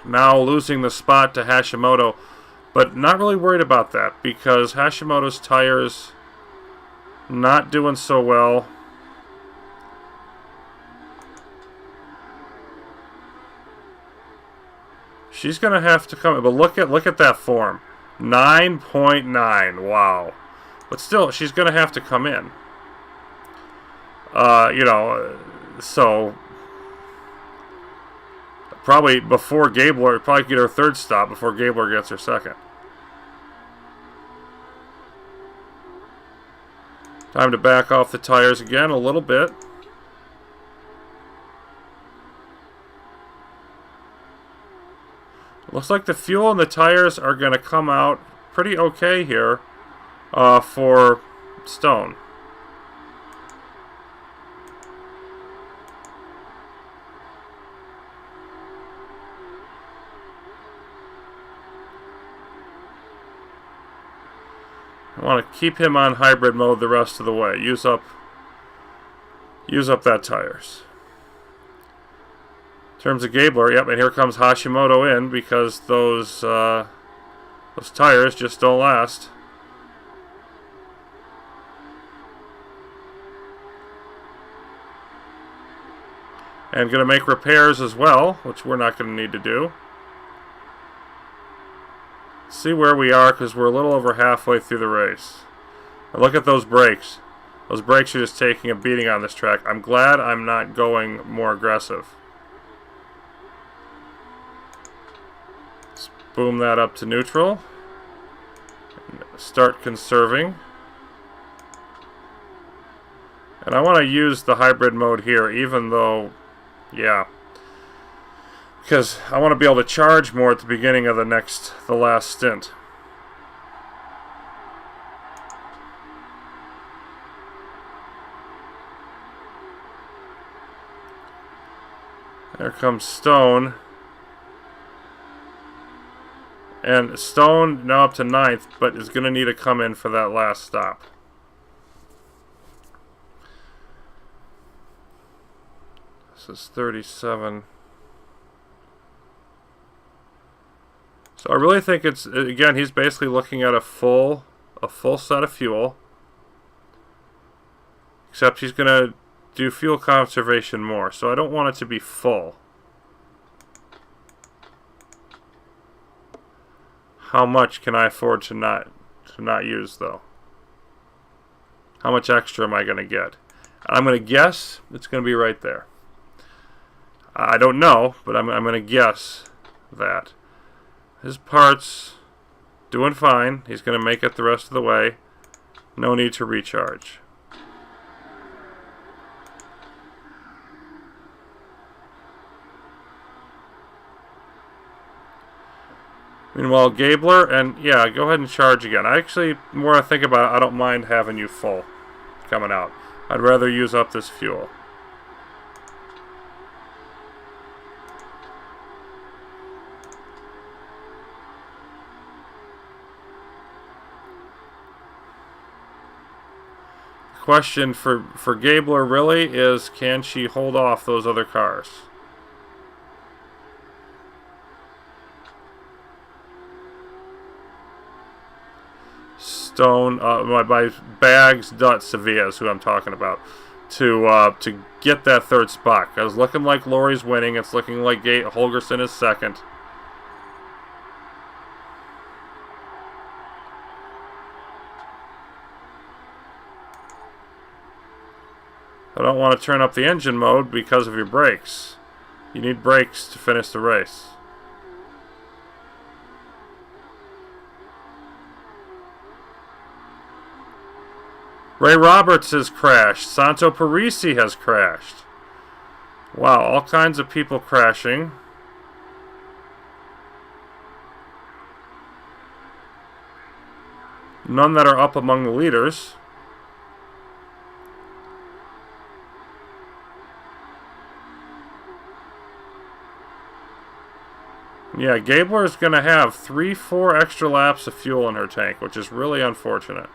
now losing the spot to Hashimoto, but not really worried about that because Hashimoto's tires not doing so well. She's going to have to come, but look at that form. 9.9, wow. But still, she's going to have to come in. You know, so probably before Gabler, probably get her third stop before Gabler gets her second. Time to back off the tires again a little bit. Looks like the fuel and the tires are going to come out pretty okay here. For Stone. I want to keep him on hybrid mode the rest of the way. Use up that tires. In terms of Gabler, yep, and here comes Hashimoto in because those tires just don't last. And going to make repairs as well, which we're not going to need to do. See where we are, because we're a little over halfway through the race. And look at those brakes. Those brakes are just taking a beating on this track. I'm glad I'm not going more aggressive. Let's boom that up to neutral. Start conserving. And I want to use the hybrid mode here, even though... yeah, because I want to be able to charge more at the beginning of the last stint. There comes Stone. And Stone now up to 9th, but is going to need to come in for that last stop. This is 37. So I really think it's, again, he's basically looking at a full set of fuel. Except he's going to do fuel conservation more. So I don't want it to be full. How much can I afford to not use though? How much extra am I going to get? I'm going to guess it's going to be right there. I don't know, but I'm going to guess that. His part's doing fine. He's going to make it the rest of the way. No need to recharge. Meanwhile, Gabler, and yeah, go ahead and charge again. I actually, the more I think about it, I don't mind having you full coming out. I'd rather use up this fuel. Question for Gabler really is, can she hold off those other cars? Stone, by Bags Sevilla is who I'm talking about. to get that third spot. Because looking like Laurie's winning. It's looking like Holgerson is second. I don't want to turn up the engine mode because of your brakes. You need brakes to finish the race. Ray Roberts has crashed. Santo Parisi has crashed. Wow, all kinds of people crashing. None that are up among the leaders. Yeah, Gabler is going to have 3-4 extra laps of fuel in her tank, which is really unfortunate.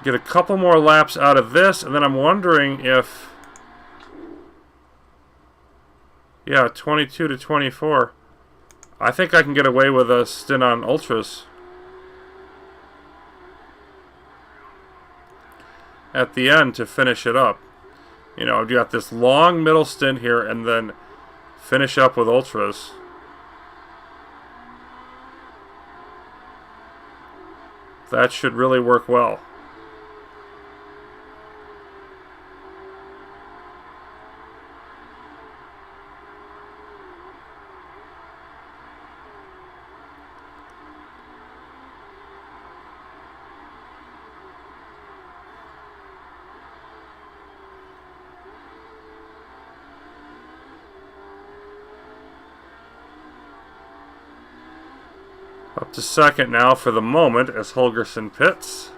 Get a couple more laps out of this, and then I'm wondering if... Yeah, 22 to 24. I think I can get away with a stint on Ultras at the end to finish it up. You know, I've got this long middle stint here and then finish up with Ultras. That should really work well. Up to second now for the moment as Holgerson pits.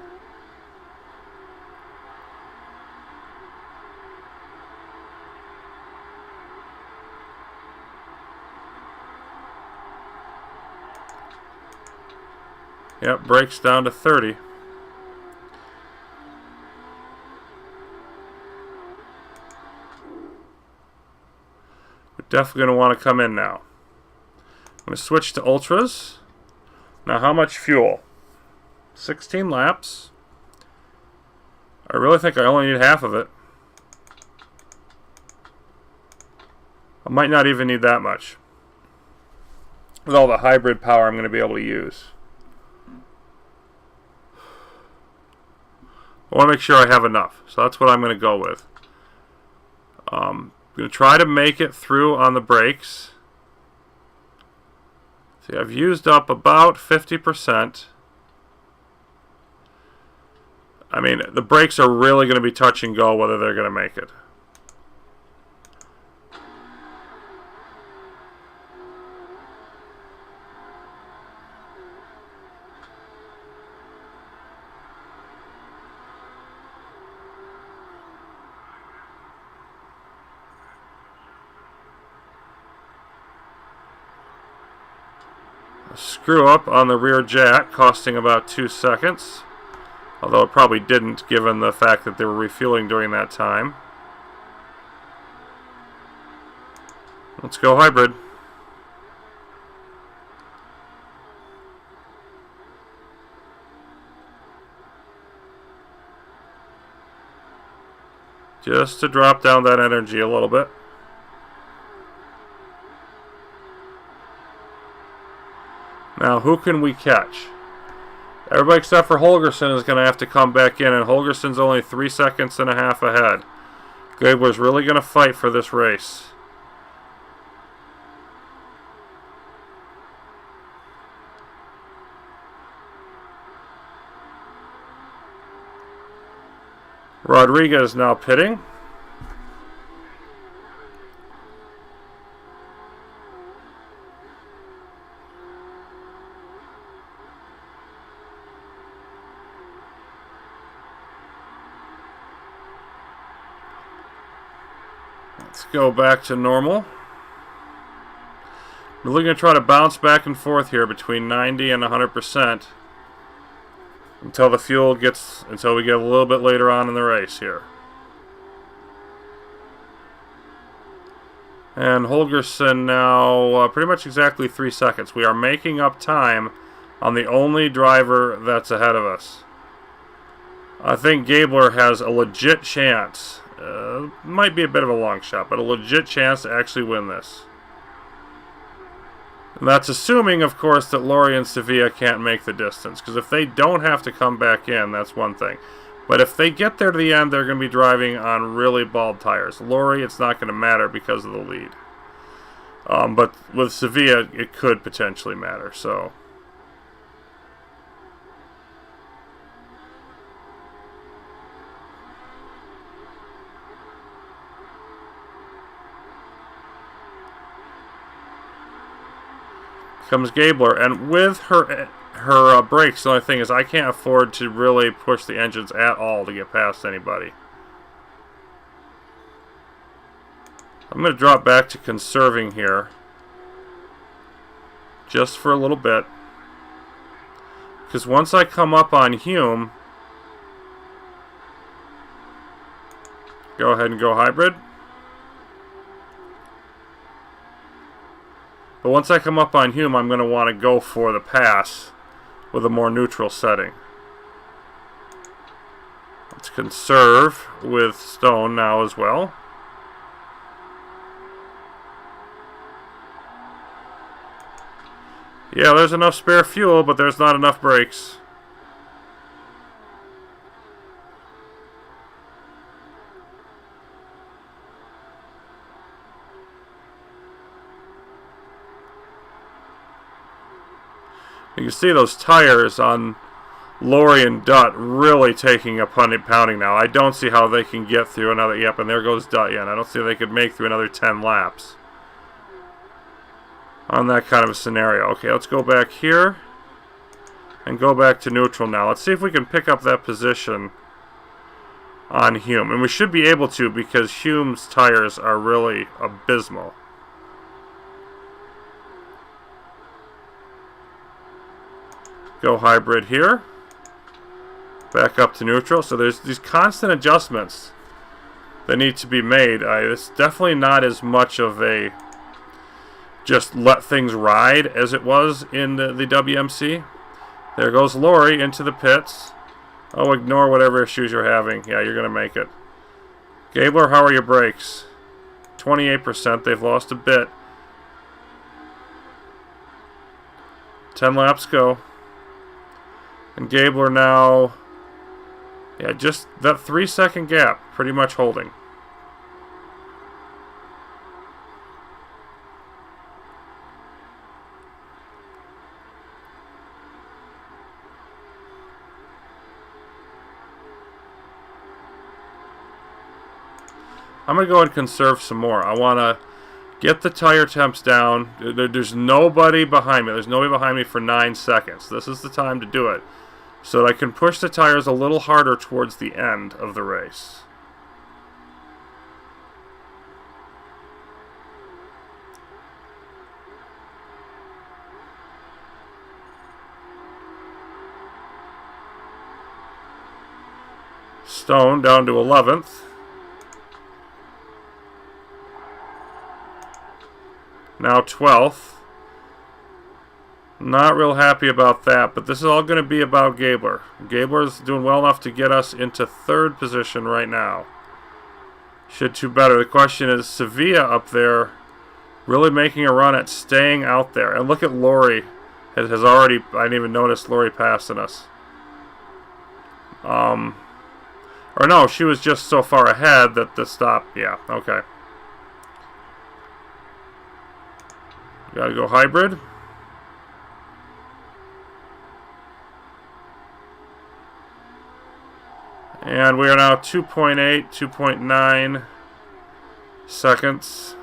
Yep, brakes down to 30. We're definitely going to want to come in now. I'm going to switch to Ultras. Now, how much fuel? 16 laps. I really think I only need half of it. I might not even need that much with all the hybrid power I'm going to be able to use. I want to make sure I have enough, so that's what I'm going to go with. I'm going to try to make it through on the brakes. See, I've used up about 50%. I mean, the brakes are really going to be touch and go whether they're going to make it. Screw up on the rear jack, costing about 2 seconds. Although it probably didn't, given the fact that they were refueling during that time. Let's go hybrid. Just to drop down that energy a little bit. Now, who can we catch? Everybody except for Holgerson is going to have to come back in, and Holgerson's only 3.5 seconds ahead. Gabler's really going to fight for this race. Rodriguez now pitting. Let's go back to normal. We're really going to try to bounce back and forth here between 90 and 100%. until until we get a little bit later on in the race here. And Holgersen now pretty much exactly 3 seconds. We are making up time on the only driver that's ahead of us. I think Gabler has a legit chance. Might be a bit of a long shot, but a legit chance to actually win this. And that's assuming, of course, that Laurie and Sevilla can't make the distance. Because if they don't have to come back in, that's one thing. But if they get there to the end, they're going to be driving on really bald tires. Laurie, it's not going to matter because of the lead. But with Sevilla, it could potentially matter. So comes Gabler, and with her brakes, the only thing is I can't afford to really push the engines at all to get past anybody. I'm going to drop back to conserving here just for a little bit, because once I come up on Hume, go ahead and go hybrid. But once I come up on Hume, I'm going to want to go for the pass with a more neutral setting. Let's conserve with Stone now as well. Yeah, there's enough spare fuel, but there's not enough brakes. You can see those tires on Laurie and Dutt really taking a pounding now. I don't see how they can get through another... Yep, and there goes Dutt again. I don't see how they could make through another 10 laps on that kind of a scenario. Okay, let's go back here and go back to neutral now. Let's see if we can pick up that position on Hume. And we should be able to, because Hume's tires are really abysmal. Go hybrid here. Back up to neutral. So there's these constant adjustments that need to be made. It's definitely not as much of a just let things ride as it was in the WMC. There goes Laurie into the pits. Oh, ignore whatever issues you're having. Yeah, you're going to make it. Gabler, how are your brakes? 28%. They've lost a bit. 10 laps go. And Gabler now, yeah, just that 3-second gap, pretty much holding. I'm going to go and conserve some more. I want to get the tire temps down. There's nobody behind me. There's nobody behind me for 9 seconds. This is the time to do it, so that I can push the tires a little harder towards the end of the race. Stone down to 11th. Now 12th. Not real happy about that, but this is all going to be about Gabler. Gabler's doing well enough to get us into 3rd position right now. Should do better. The question is, Sevilla up there really making a run at staying out there. And look at Laurie. Has already, I didn't even notice Laurie passing us. Or no, she was just so far ahead that the stop, yeah, okay. Gotta go hybrid. And we are now 2.8, 2.9 seconds.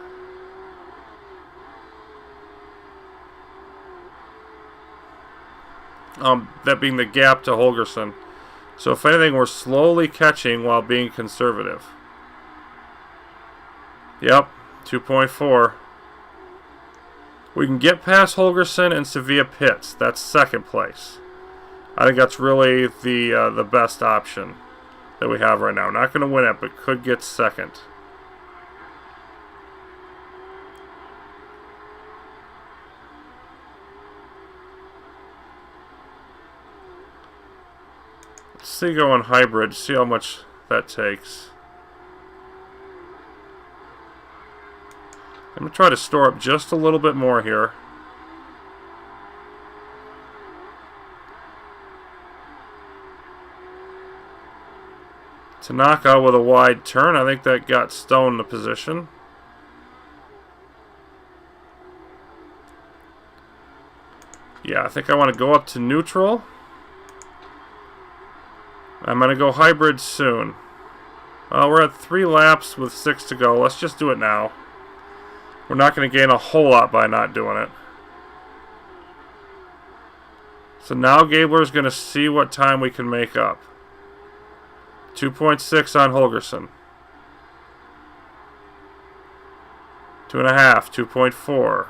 That being the gap to Holgersen. So if anything, we're slowly catching while being conservative. Yep, 2.4. We can get past Holgersen and Sevilla pits. That's 2nd place. I think that's really the best option that we have right now. Not going to win it, but could get second. Let's see going hybrid, see how much that takes. I'm going to try to store up just a little bit more here. Tanaka with a wide turn. I think that got Stone the position. Yeah, I think I want to go up to neutral. I'm going to go hybrid soon. We're at 3 laps with 6 to go. Let's just do it now. We're not going to gain a whole lot by not doing it. So now Gabler's going to see what time we can make up. 2.6 on Holgerson. 2.5, 2.4.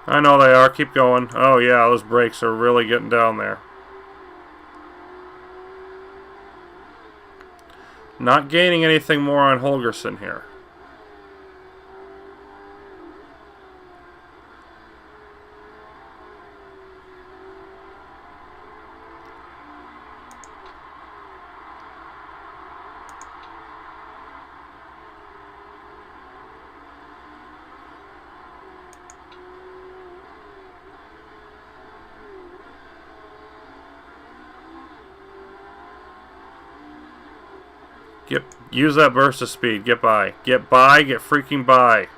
I know they are. Keep going. Oh, yeah, those brakes are really getting down there. Not gaining anything more on Holgerson here. Use that burst of speed. Get by. Get by. Get freaking by.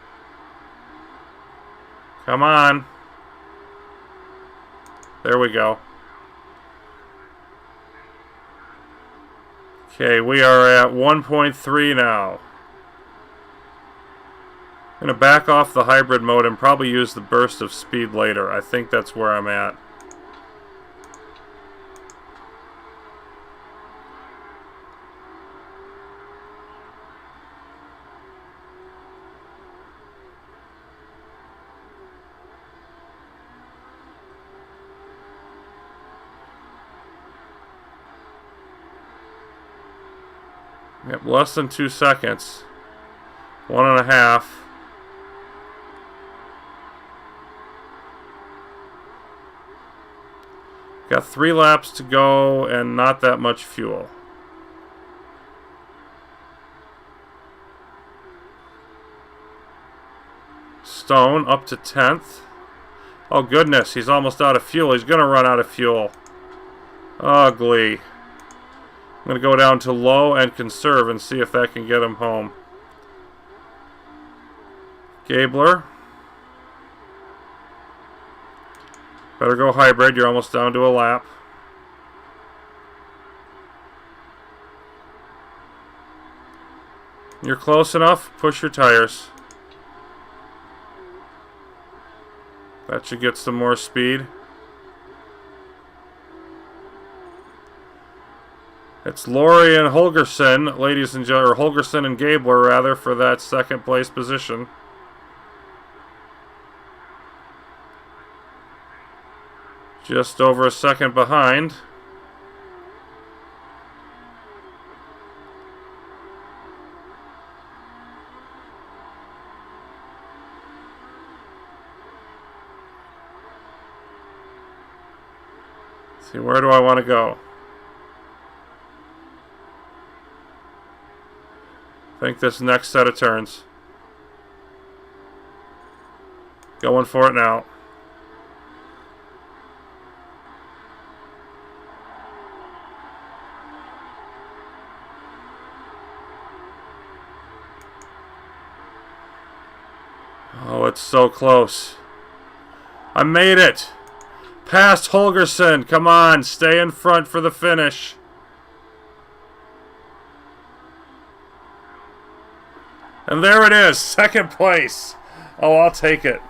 Come on. There we go. Okay, we are at 1.3 now. I'm going to back off the hybrid mode and probably use the burst of speed later. I think that's where I'm at. Yep, less than 2 seconds. 1.5. Got 3 laps to go and not that much fuel. Stone up to 10th. Oh goodness, he's almost out of fuel. He's going to run out of fuel. Ugly. I'm going to go down to low and conserve and see if that can get him home. Gabler. Better go hybrid. You're almost down to a lap. You're close enough. Push your tires. That should get some more speed. It's Laurie and Holgerson, ladies and gentlemen, or Holgerson and Gabler, rather, for that second place position. Just over a second behind. Let's see, where do I want to go? I think this next set of turns. Going for it now. Oh, it's so close. I made it. Past Holgerson. Come on, stay in front for the finish. And there it is, second place. Oh, I'll take it.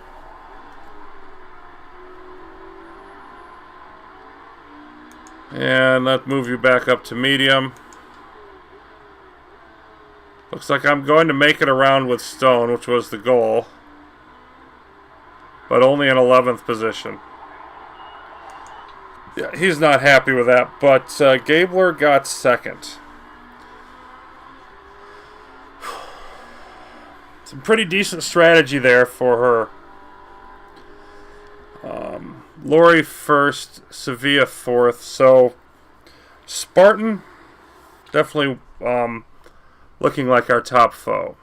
And let's move you back up to medium. Looks like I'm going to make it around with Stone, which was the goal. But only in 11th position. Yeah, he's not happy with that, but Gabler got second. Some pretty decent strategy there for her. Lori first, Sevilla fourth. So Spartan definitely looking like our top foe.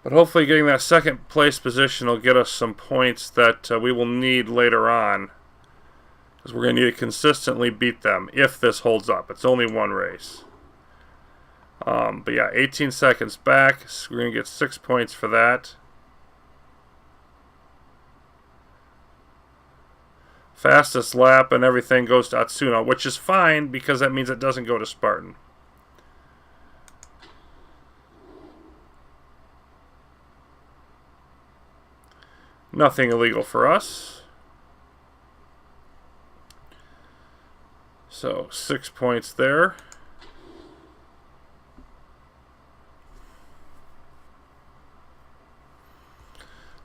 But hopefully getting that second place position will get us some points that we will need later on. Because we're going to need to consistently beat them if this holds up. It's only one race. But yeah, 18 seconds back. So we're going to get 6 points for that. Fastest lap and everything goes to Atsuno, which is fine because that means it doesn't go to Spartan. Nothing illegal for us. So 6 points there.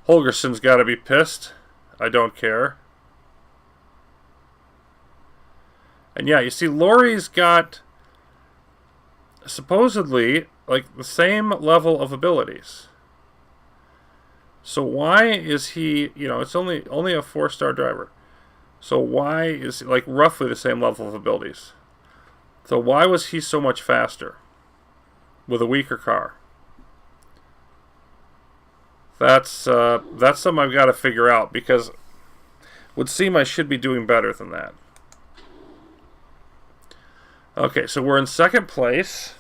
Holgerson's got to be pissed. I don't care. And yeah, you see Lori's got supposedly like the same level of abilities. So why is he, you know, it's only a 4-star driver. So why is he like roughly the same level of abilities? So why was he so much faster with a weaker car? That's something I've got to figure out, because it would seem I should be doing better than that. Okay, so we're in second place,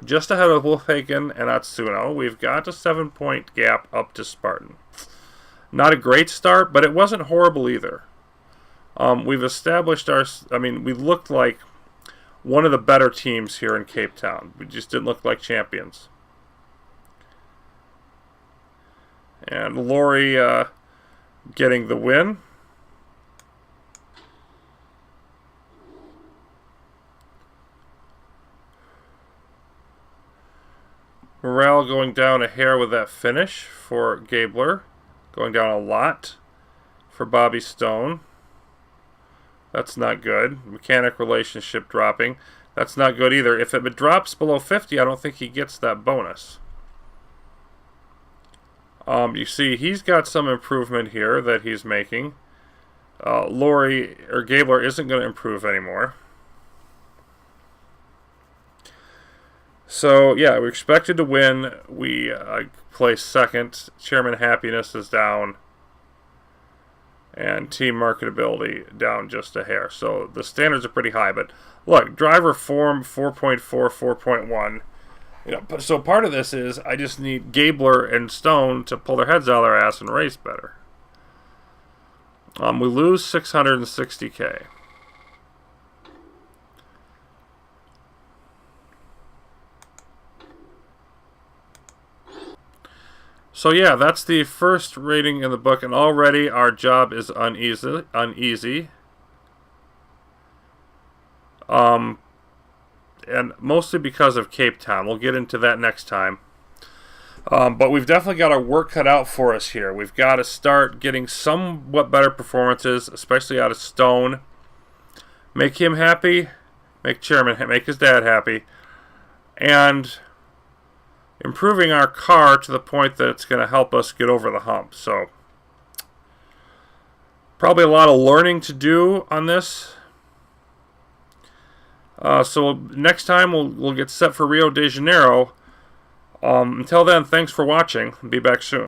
just ahead of Wolfhagen and Atsuno. We've got a 7-point gap up to Spartan. Not a great start, but it wasn't horrible either. We've established we looked like one of the better teams here in Cape Town. We just didn't look like champions. And Lori getting the win. Morale going down a hair with that finish for Gabler. Going down a lot for Bobby Stone. That's not good. Mechanic relationship dropping. That's not good either. If it drops below 50, I don't think he gets that bonus. You see, he's got some improvement here that he's making. Gabler isn't going to improve anymore. So, yeah, we expected to win. We placed second. Chairman Happiness is down. And team marketability down just a hair. So the standards are pretty high. But look, driver form 4.4, 4.1. You know, so part of this is I just need Gabler and Stone to pull their heads out of their ass and race better. We lose 660K. So yeah, that's the first rating in the book, and already our job is uneasy. And mostly because of Cape Town. We'll get into that next time. But we've definitely got our work cut out for us here. We've got to start getting somewhat better performances, especially out of Stone. Make him happy. Make Chairman, make his dad happy. And improving our car to the point that it's going to help us get over the hump. So probably a lot of learning to do on this. So next time we'll get set for Rio de Janeiro. Until then, thanks for watching. Be back soon.